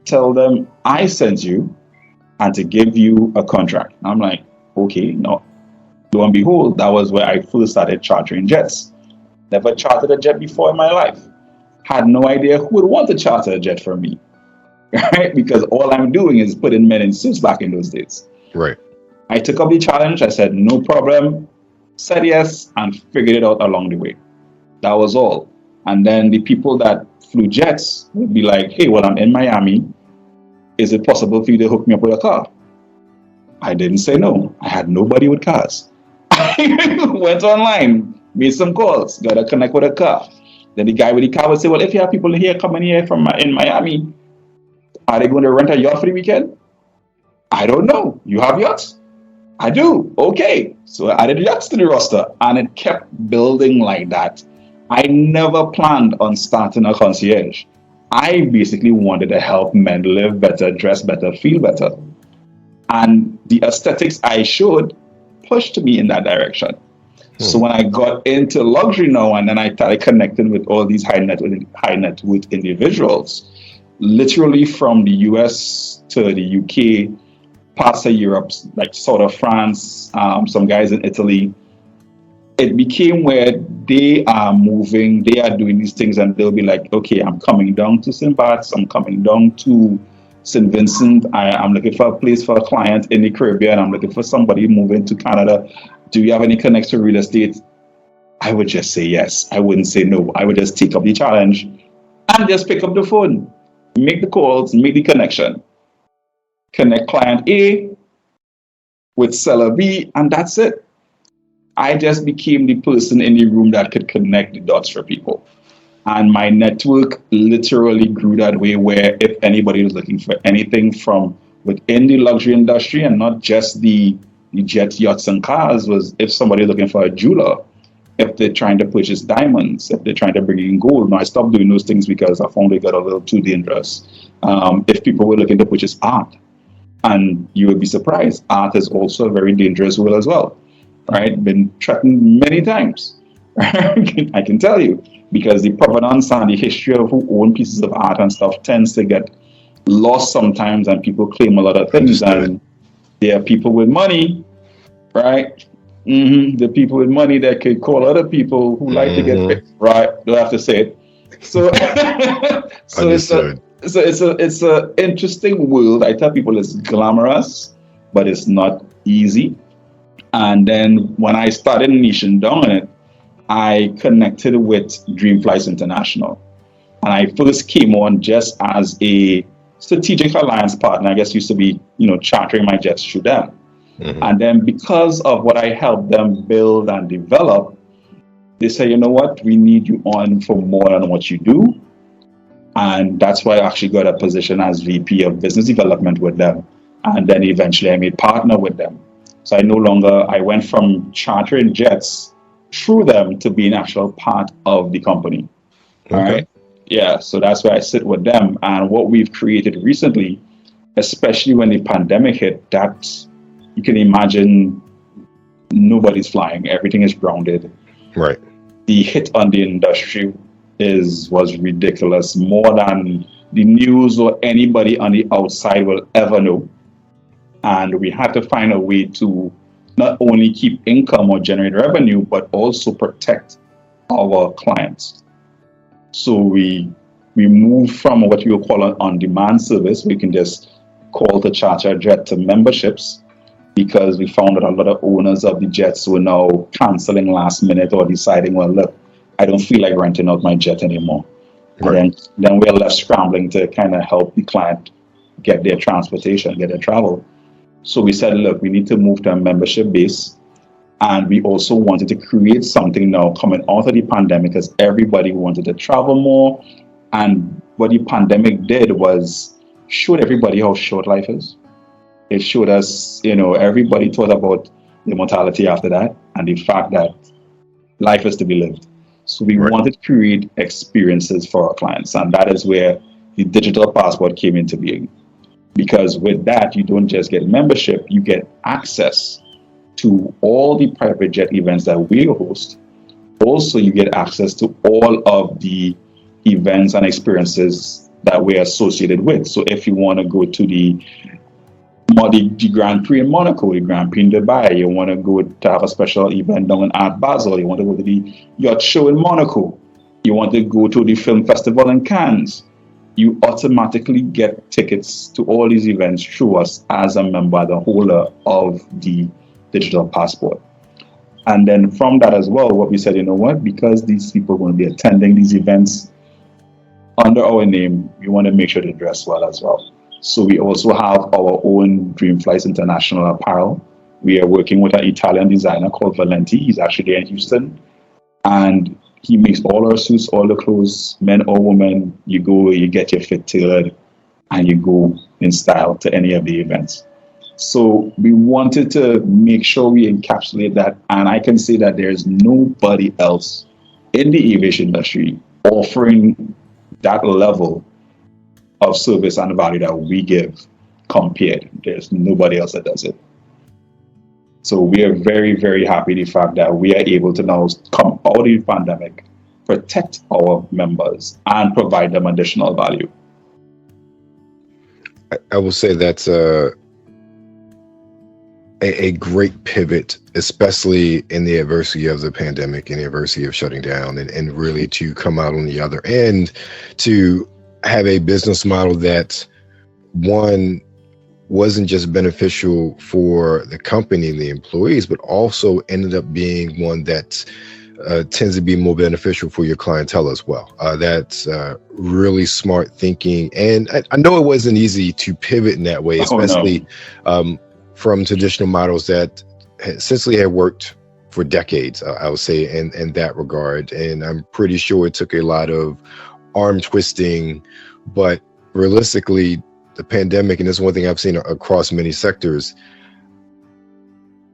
tell them I sent you, and to give you a contract. I'm like, okay, no. Lo and behold, that was where I first started chartering jets. Never chartered a jet before in my life. Had no idea who would want to charter a jet for me, right? Because all I'm doing is putting men in suits back in those days. Right. I took up the challenge. I said, no problem, said yes, and figured it out along the way. That was all. And then the people that flew jets would be like, hey, well, I'm in Miami. Is it possible for you to hook me up with a car? I didn't say no. I had nobody with cars. I went online, made some calls, got to connect with a car. Then the guy with the car would say, well, if you have people here coming here from in Miami, are they going to rent a yacht for the weekend? I don't know. You have yachts? I do. Okay. So I added yachts to the roster, and it kept building like that. I never planned on starting a concierge. I basically wanted to help men live better, dress better, feel better. And the aesthetics I showed pushed me in that direction. So when I got into luxury now, and then I started connecting with all these high net worth individuals, literally from the US to the UK, parts of Europe, like sort of France, some guys in Italy, it became where they are moving, they are doing these things, and they'll be like, okay, I'm coming down to St. Bart's, I'm coming down to St. Vincent, I'm looking for a place for a client in the Caribbean, I'm looking for somebody moving to Canada. Do you have any connects to real estate? I would just say yes. I wouldn't say no. I would just take up the challenge and just pick up the phone, make the calls, make the connection, connect client A with seller B, and that's it. I just became the person in the room that could connect the dots for people. And my network literally grew that way, where if anybody was looking for anything from within the luxury industry, and not just the jets, yachts, and cars, was if somebody's looking for a jeweler, if they're trying to purchase diamonds, if they're trying to bring in gold. Now, I stopped doing those things because I found they got a little too dangerous. If people were looking to purchase art, and you would be surprised, art is also a very dangerous world as well, right? Been threatened many times, I can tell you, because the provenance and the history of who own pieces of art and stuff tends to get lost sometimes, and people claim a lot of things. And there are people with money, right? The people with money that could call other people who like to get picked, right? Don't have to say it. So, it's a interesting world. I tell people it's glamorous, but it's not easy. And then when I started niching down on it, I connected with Dream Flights International. And I first came on just as a strategic alliance partner. I guess used to be, chartering my jets through them. And then because of what I helped them build and develop, they say, you know what, we need you on for more than what you do. And that's why I actually got a position as VP of Business Development with them. And then eventually I made partner with them. So I went from chartering jets through them to being actual part of the company. All right. Yeah. So that's where I sit with them. And what we've created recently, especially when the pandemic hit, that you can imagine nobody's flying. Everything is grounded. Right. The hit on the industry was ridiculous, more than the news or anybody on the outside will ever know. And we had to find a way to not only keep income or generate revenue, but also protect our clients. So we moved from what we would call an on-demand service. We can just call to charter a jet to memberships, because we found that a lot of owners of the jets were now canceling last minute or deciding, well, look, I don't feel like renting out my jet anymore. Right. And then we're left scrambling to kind of help the client get their transportation, get their travel. So we said, look, we need to move to a membership base. And we also wanted to create something now coming out of the pandemic, because everybody wanted to travel more. And what the pandemic did was showed everybody how short life is. It showed us, everybody thought about the mortality after that and the fact that life is to be lived. So we wanted to create experiences for our clients. And that is where the digital passport came into being. Because with that, you don't just get membership, you get access to all the private jet events that we host. Also, you get access to all of the events and experiences that we're associated with. So if you want to go to the Grand Prix in Monaco, the Grand Prix in Dubai, you want to go to have a special event down in Art Basel, you want to go to the yacht show in Monaco, you want to go to the film festival in Cannes, you automatically get tickets to all these events through us as a member, the holder of the digital passport. And then from that as well, what we said, because these people are going to be attending these events under our name, we want to make sure they dress well as well. So we also have our own Dream Flights International apparel. We are working with an Italian designer called Valenti. He's actually there in Houston. And he makes all our suits, all the clothes, men or women. You go, you get your fit tailored, and you go in style to any of the events. So we wanted to make sure we encapsulate that. And I can say that there's nobody else in the aviation industry offering that level of service and value that we give compared. There's nobody else that does it. So we are very, very happy the fact that we are able to now come out of the pandemic, protect our members, and provide them additional value. I will say that's a great pivot, especially in the adversity of the pandemic and the adversity of shutting down, and really to come out on the other end to have a business model that, one, wasn't just beneficial for the company and the employees, but also ended up being one that tends to be more beneficial for your clientele as well. That's really smart thinking. And I know it wasn't easy to pivot in that way, especially from traditional models that essentially have worked for decades, I would say, in that regard. And I'm pretty sure it took a lot of arm twisting, but realistically, the pandemic, and this is one thing I've seen across many sectors,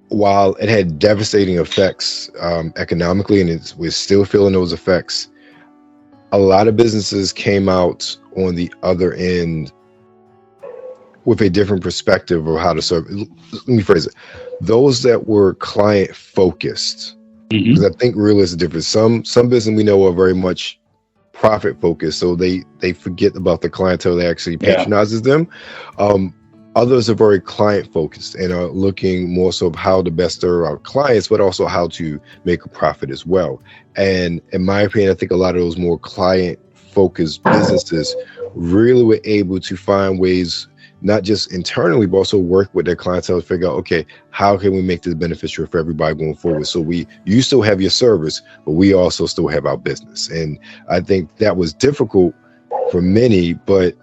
while it had devastating effects economically, and we're still feeling those effects, a lot of businesses came out on the other end with a different perspective of how to serve. Let me phrase it. Those that were client focused, because I think real is different. Some business we know are very much profit focused, so they forget about the clientele that actually patronizes them. Others are very client focused and are looking more so of how to best serve our clients, but also how to make a profit as well. And in my opinion, I think a lot of those more client focused businesses really were able to find ways, not just internally, but also work with their clientele to figure out, okay, how can we make this beneficial for everybody going forward? So you still have your service, but we also still have our business. And I think that was difficult for many, but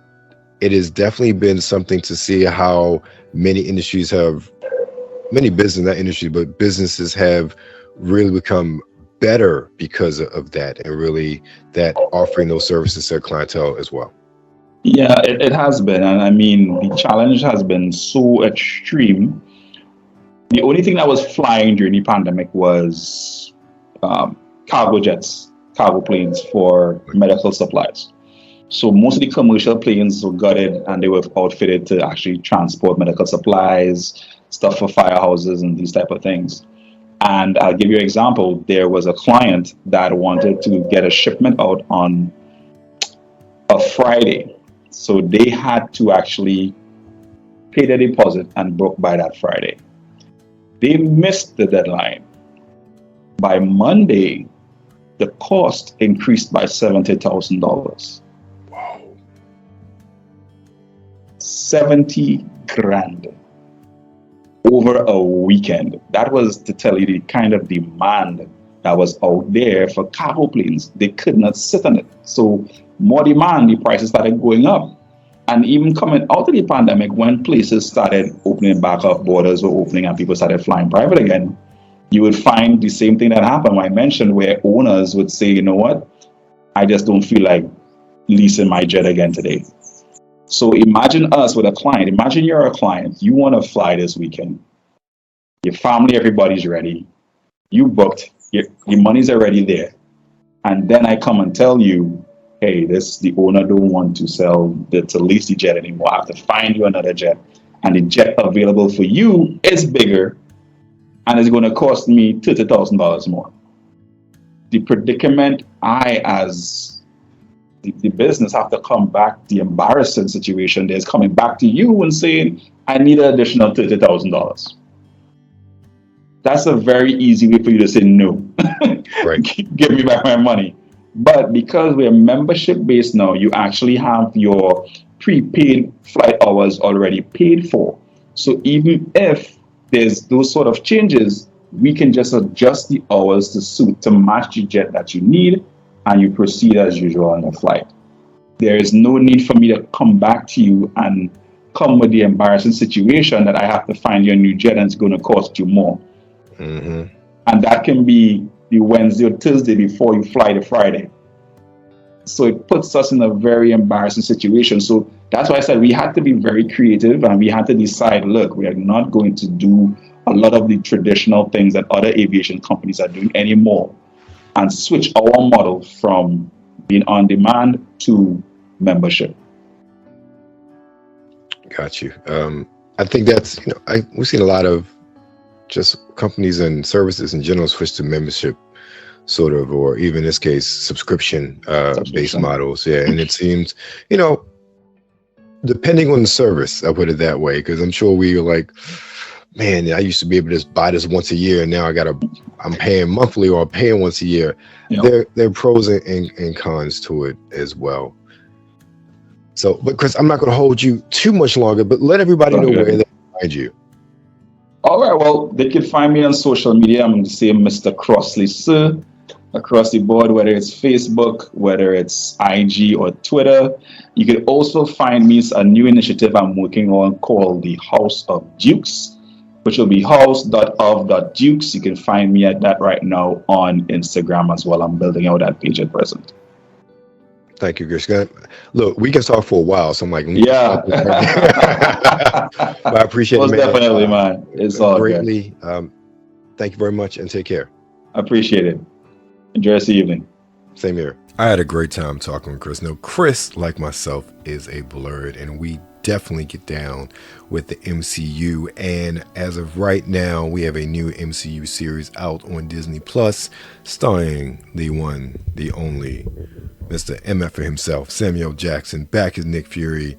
it has definitely been something to see how many industries have, many business, not industry, but businesses have really become better because of that, and really that offering those services to their clientele as well. Yeah, it has been. And I mean, the challenge has been so extreme. The only thing that was flying during the pandemic was cargo jets, cargo planes for medical supplies. So most of the commercial planes were gutted, and they were outfitted to actually transport medical supplies, stuff for firehouses and these type of things. And I'll give you an example. There was a client that wanted to get a shipment out on a Friday. So they had to actually pay the deposit and book by that Friday. They missed the deadline. By Monday, the cost increased by $70,000. Wow. 70 grand over a weekend. That was to tell you the kind of demand that was out there for cargo planes. They could not sit on it. So more demand, the prices started going up. And even coming out of the pandemic, when places started opening back up, borders were opening and people started flying private again, you would find the same thing that happened, I mentioned, where owners would say, you know what, I just don't feel like leasing my jet again today. So imagine us with a client. Imagine you're a client. You want to fly this weekend. Your family, everybody's ready. You booked. Your money's already there. And then I come and tell you, hey, the owner don't want to lease the jet anymore. I have to find you another jet. And the jet available for you is bigger and it's going to cost me $30,000 more. The predicament I, as the business, have to come back, the embarrassing situation there's coming back to you and saying, I need an additional $30,000. That's a very easy way for you to say no. Right. Give me back my money. But because we're membership based now, you actually have your prepaid flight hours already paid for. So even if there's those sort of changes, we can just adjust the hours to match the jet that you need, and you proceed as usual on the flight. There is no need for me to come back to you and come with the embarrassing situation that I have to find you a new jet and it's going to cost you more. Mm-hmm. And that can be the Wednesday or Thursday before you fly the Friday. So it puts us in a very embarrassing situation. So that's why I said we had to be very creative and we had to decide, look, we are not going to do a lot of the traditional things that other aviation companies are doing anymore and switch our model from being on demand to membership. Got you. I think that's, we've seen a lot of just companies and services in general switch to membership sort of, or even in this case, subscription based models. Yeah. And it seems, depending on the service, I'll put it that way, because I'm sure we are like, man, I used to be able to just buy this once a year and now I'm paying monthly or paying once a year. Yep. There are pros and cons to it as well. So, but Chris, I'm not going to hold you too much longer, but let everybody know where they can find you. All right, well, they can find me on social media. I'm the same Mr. Crossley, sir, across the board, whether it's Facebook, whether it's IG or Twitter. You can also find me a new initiative I'm working on called the House of Dukes, which will be house.of.dukes. You can find me at that right now on Instagram as well. I'm building out that page at present. Thank you, Chris. Look, we can talk for a while, so I'm like, yeah. But I appreciate it, man. Definitely, man. It's all greatly. Thank you very much, and take care. I appreciate it. Enjoy the rest of the evening. Same here. I had a great time talking with Chris. Now, Chris, like myself, is a blurred, and we definitely get down with the MCU. And as of right now, we have a new MCU series out on Disney Plus, starring the one, the only, Mr. MF himself, Samuel Jackson, back as Nick Fury.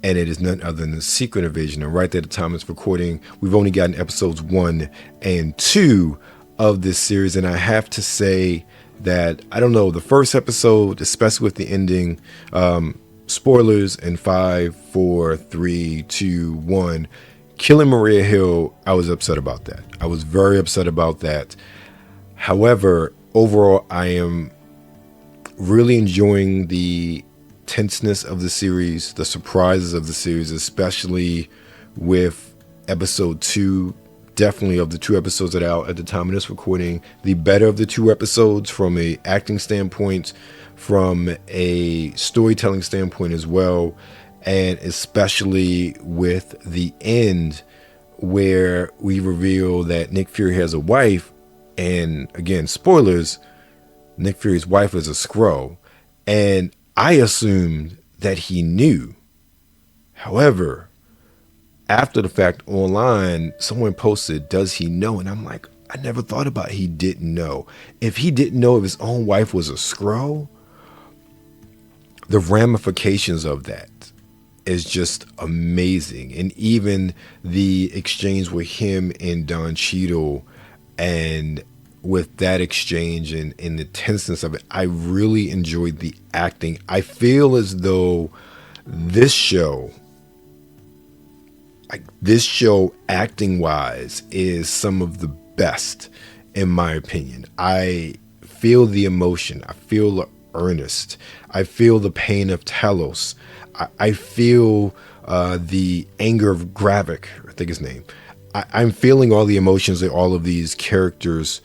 And it is none other than the Secret Invasion. And right there at the time of recording, we've only gotten episodes 1 and 2 of this series. And I have to say that, I don't know, the first episode, especially with the ending, spoilers in 5, 4, 3, 2, 1, killing Maria Hill, I was upset about that. I was very upset about that. However, overall, I am really enjoying the tenseness of the series, the surprises of the series, especially with episode 2. Definitely, of the 2 episodes that are out at the time of this recording, the better of the 2 episodes from a acting standpoint, from a storytelling standpoint as well, and especially with the end where we reveal that Nick Fury has a wife, and again, spoilers, Nick Fury's wife is a Skrull, and I assumed that he knew. However, after the fact online, someone posted, does he know? And I'm like, I never thought about he didn't know. If he didn't know if his own wife was a Skrull, the ramifications of that is just amazing. And even the exchange with him and Don Cheadle, and with that exchange and the tenseness of it, I really enjoyed the acting. I feel as though this show acting wise is some of the best, in my opinion. I feel the emotion, I feel the earnest, I feel the pain of Talos, I feel the anger of Gravik, I think his name. I'm feeling all the emotions that all of these characters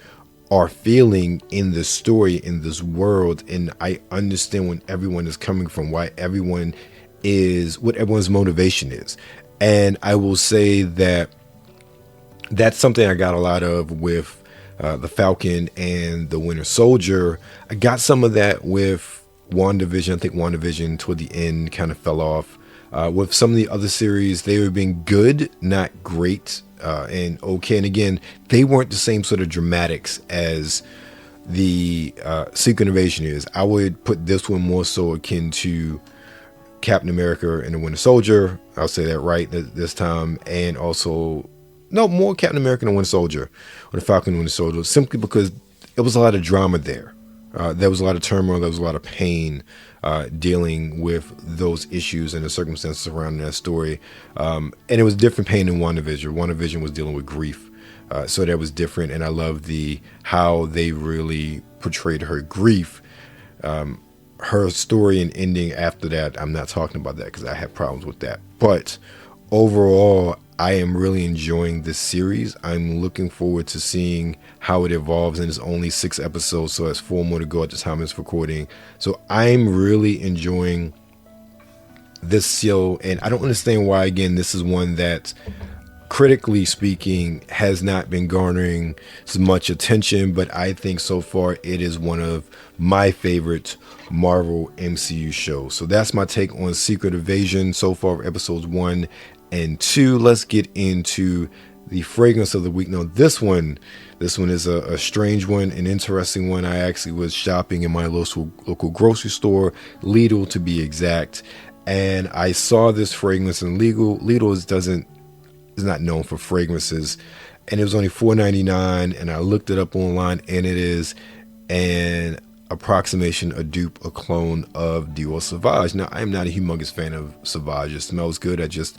are feeling in this story, in this world, and I understand when everyone is coming from, why everyone is, what everyone's motivation is. And I will say that that's something I got a lot of with the Falcon and the Winter Soldier. I got some of that with WandaVision. I think WandaVision toward the end kind of fell off. With some of the other series, they were being good, not great, and okay. And again, they weren't the same sort of dramatics as the Secret Invasion is. I would put this one more so akin to Captain America and the Winter Soldier. I'll say that right this time. And also, no, more Captain America and the Winter Soldier, or the Falcon and the Winter Soldier, simply because it was a lot of drama there. There was a lot of turmoil, there was a lot of pain dealing with those issues and the circumstances surrounding that story. And it was different pain in WandaVision. WandaVision was dealing with grief. So that was different. And I love how they really portrayed her grief. Her story and ending after that, I'm not talking about that because I have problems with that. But overall, I am really enjoying this series. I'm looking forward to seeing how it evolves, and it's only 6 episodes, so it's 4 more to go at the time it's recording. So I'm really enjoying this show, and I don't understand why, again, this is one that, critically speaking, has not been garnering as much attention, but I think so far it is one of my favorite Marvel MCU shows. So that's my take on Secret Invasion so far, episodes 1 and 2. Let's get into the fragrance of the week. Now this one is a strange one, an interesting one. I actually was shopping in my local grocery store, Lidl to be exact, and I saw this fragrance. And Lidl is not known for fragrances, and it was only $4.99, and I looked it up online, and it is an approximation, a dupe, a clone of Dior Sauvage. Now I'm not a humongous fan of Sauvage. It smells good, I just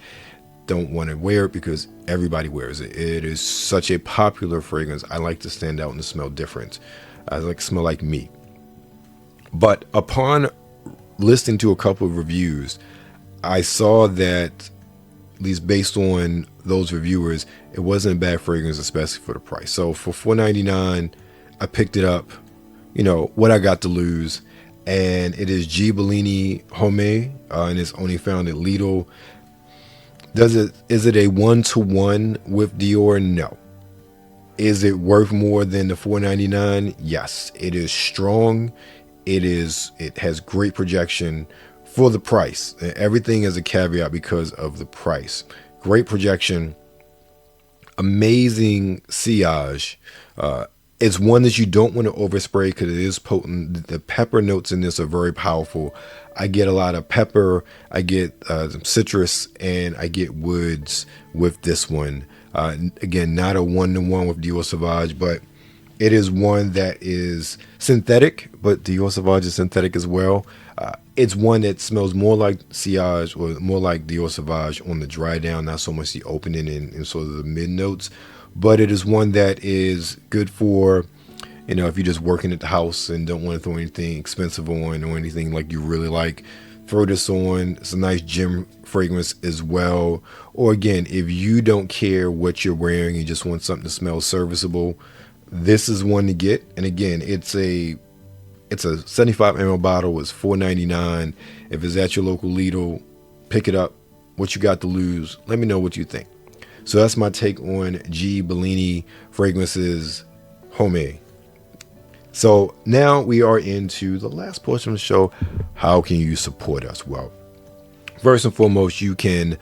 don't want to wear it because everybody wears it. It is such a popular fragrance. I like to stand out and smell different. I like to smell like me. But upon listening to a couple of reviews, I saw that, at least based on those reviewers, it wasn't a bad fragrance, especially for the price. So for $4.99, I picked it up. You know what I got to lose, and it is G. Bellini Homme, and it's only found at Lidl. Is it a 1-to-1 with Dior? No. Is it worth more than the $4.99? Yes. It is strong. It has great projection for the price. Everything is a caveat because of the price. Great projection, amazing sillage. It's one that you don't want to overspray because it is potent. The pepper notes in this are very powerful. I get a lot of pepper, I get some citrus, and I get woods with this one. Again, not a 1-to-1 with Dior Sauvage, but it is one that is synthetic, but Dior Sauvage is synthetic as well. It's one that smells more like sillage, or more like Dior Sauvage on the dry down, not so much the opening and sort of the mid notes. But it is one that is good for, if you're just working at the house and don't want to throw anything expensive on or anything like you really like, throw this on. It's a nice gym fragrance as well. Or again, if you don't care what you're wearing, you just want something to smell serviceable, this is one to get. And again, it's a 75 ml bottle. It's $4.99. If it's at your local Lidl, pick it up. What you got to lose? Let me know what you think. So that's my take on G. Bellini Fragrances Homme. So now we are into the last portion of the show. How can you support us? Well, first and foremost, you can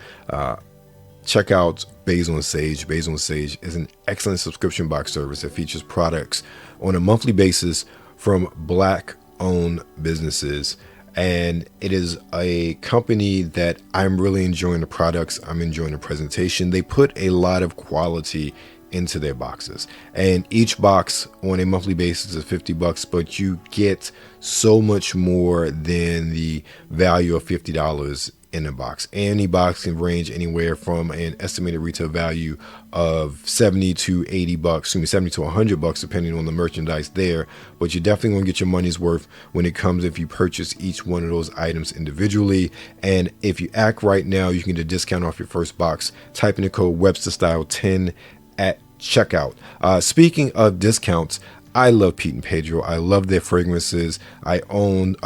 check out Basil and Sage. Basil and Sage is an excellent subscription box service that features products on a monthly basis from Black-owned businesses. And it is a company that I'm really enjoying the products. I'm enjoying the presentation. They put a lot of quality into their boxes, and each box on a monthly basis is $50, but you get so much more than the value of $50 in a box. Any box can range anywhere from an estimated retail value of $70 to $80, $70 to $100, depending on the merchandise there. But you're definitely gonna get your money's worth when it comes if you purchase each one of those items individually. And if you act right now, you can get a discount off your first box. Type in the code Webster Style 10 at checkout. Speaking of discounts, I love Pete and Pedro. I love their fragrances. I own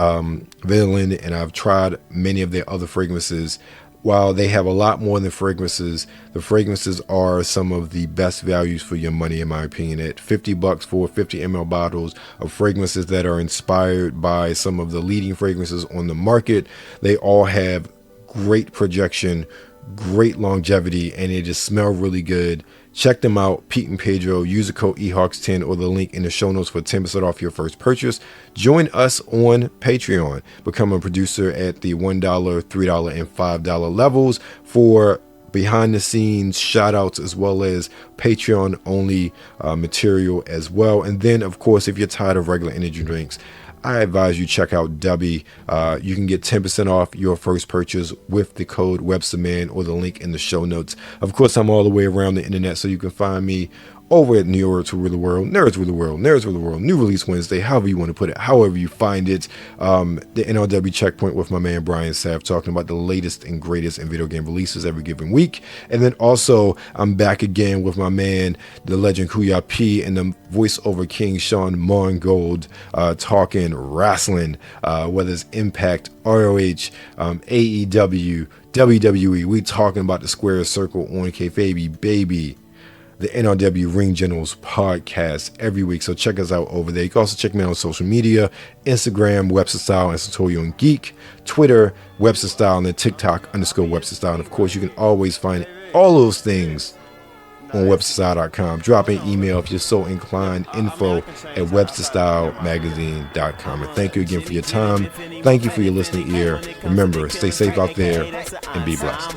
Bellini, and I've tried many of their other fragrances. While they have a lot more than fragrances, the fragrances are some of the best values for your money, in my opinion. At $50 for 50 ml bottles of fragrances that are inspired by some of the leading fragrances on the market, they all have great projection, great longevity, and they just smell really good. Check them out, Pete and Pedro. Use the code EHawks10 or the link in the show notes for 10% off your first purchase. Join us on Patreon. Become a producer at the $1, $3, and $5 levels for behind the scenes shout outs, as well as Patreon only material as well. And then, of course, if you're tired of regular energy drinks, I advise you check out Dubby. You can get 10% off your first purchase with the code WebsterMan or the link in the show notes. Of course, I'm all the way around the internet, so you can find me over at New York to Rule the World, Nerds Rule the World, Nerds Rule the World, New Release Wednesday, however you want to put it, however you find it. The NRW Checkpoint with my man Brian Saff, talking about the latest and greatest in video game releases every given week. And then also, I'm back again with my man, the legend Kuya P, and the voiceover king Sean Mongold, talking wrestling, whether it's Impact, ROH, AEW, WWE. We talking about the square circle on kayfabe, baby. The NRW Ring Generals podcast every week. So check us out over there. You can also check me out on social media, Instagram, Webster Style, and Sartorial and Geek, Twitter, Webster Style, and then TikTok _Webster Style. And of course, you can always find all those things on websterstyle.com. Drop an email if you're so inclined, info@websterstylemagazine.com. And thank you again for your time. Thank you for your listening ear. Remember, stay safe out there and be blessed.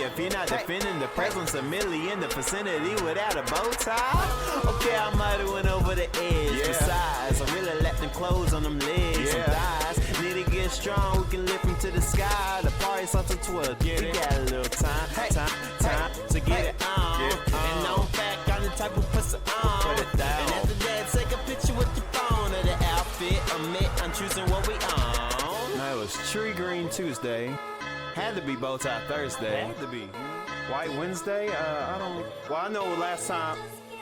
If you're not defending the presence of Millie in the vicinity without a bow tie, okay, I might have went over the edge. Besides, I really let them close on them legs and thighs. Need to get strong, we can lift them to the sky. The party's up to 12, we got a little time to get it on. And on fact, I'm the type of pussy on. And after that, take a picture with your phone of the outfit. I'm choosing what we own. Now it was Tree Green Tuesday. Had to be bow tie Thursday. Had to be. White Wednesday? I know last time.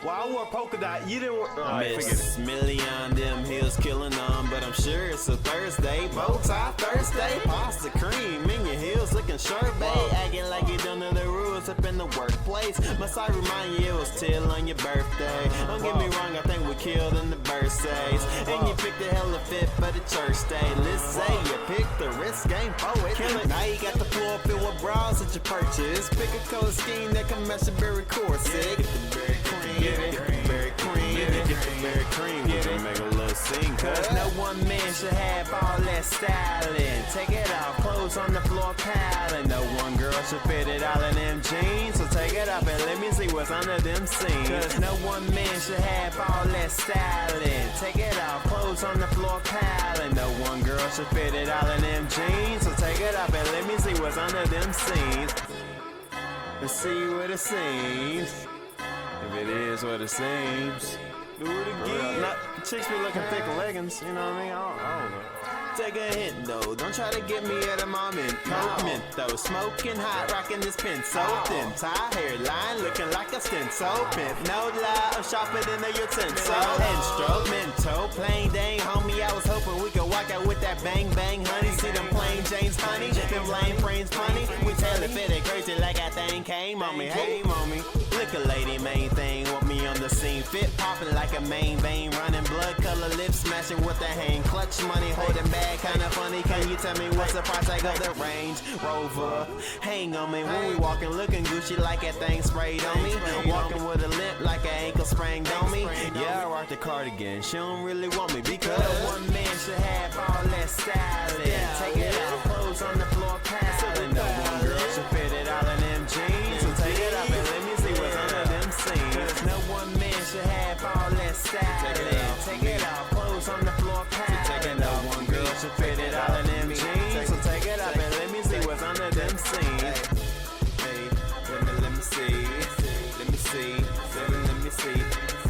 Well, I wore polka dot. You didn't wear. Miss Millie on them heels killing them, but I'm sure it's a Thursday. Bow tie Thursday. Pasta cream in your heels looking sharp, babe. Acting like you don't know the rules up in the workplace. Must I remind you it was till on your birthday? Don't get me wrong, I think we killed in the birthdays. And you picked the hella fit for the church day. Let's say you picked the risk game for it. Now you got the floor filled with bras that you purchase. Pick a color scheme that can match your berry corset. Berry cream, we can make a little scene. Cause no one man should have all that styling. Take it off, clothes on the floor piling. No one girl should fit it all in them jeans. So take it up and let me see what's under them seams. Cause no one man should have all that styling. Take it off, clothes on the floor piling. No one girl should fit it all in them jeans. So take it up and let me see what's under them seams. Let's see what it seems. If it is what it seems. Do it again. Chicks be looking thick in leggings, you know what I mean? I don't know. Take a hint though, don't try to get me at a moment. Mint though, smoking hot, rocking this pin so thin. Tie hairline, looking like a stent so pimp. No lie, I'm sharper than a utensil. Instrumental, plain dang, homie. I was hoping we could walk out with that bang bang, honey. See them plain James, honey. Them lame brains, funny. We tell it fit it crazy like that thing came on me. Hey, mommy. Liquor lady, main thing, want me on the scene. Fit popping like a main vein, running blood color lips, smashing with the hang. Clutch money, holding bag, kinda funny. Can you tell me what's the price tag of the Range Rover? Hang on me when we walking, looking Gucci like that thing sprayed on me. Walking with a limp like an ankle sprained on me. Yeah, I rock the cardigan, she don't really want me because one man should have all that styling. Take it out, clothes on the floor, piling. No one girl should fit it all in them jeans. So take it off and let me see what's under them seams. Cause no one man should have all that styling. Take it off, clothes on the floor, piling. No one girl should fit it all in them jeans. So take it off and let me see what's under them seams. Hey, let me see. Let me see. Let me see.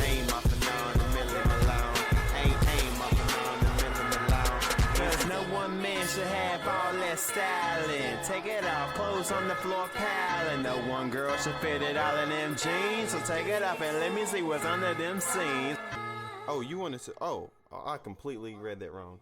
Aim off and on the middle of my lawn. Aim off and on the middle of my lawn. Cause no one man should have all that styling. Take it off, clothes on the floor, piling. No one girl should fit it all in them jeans. So take it off and let me see what's under them seams. Oh, you wanted to? Oh, I completely read that wrong.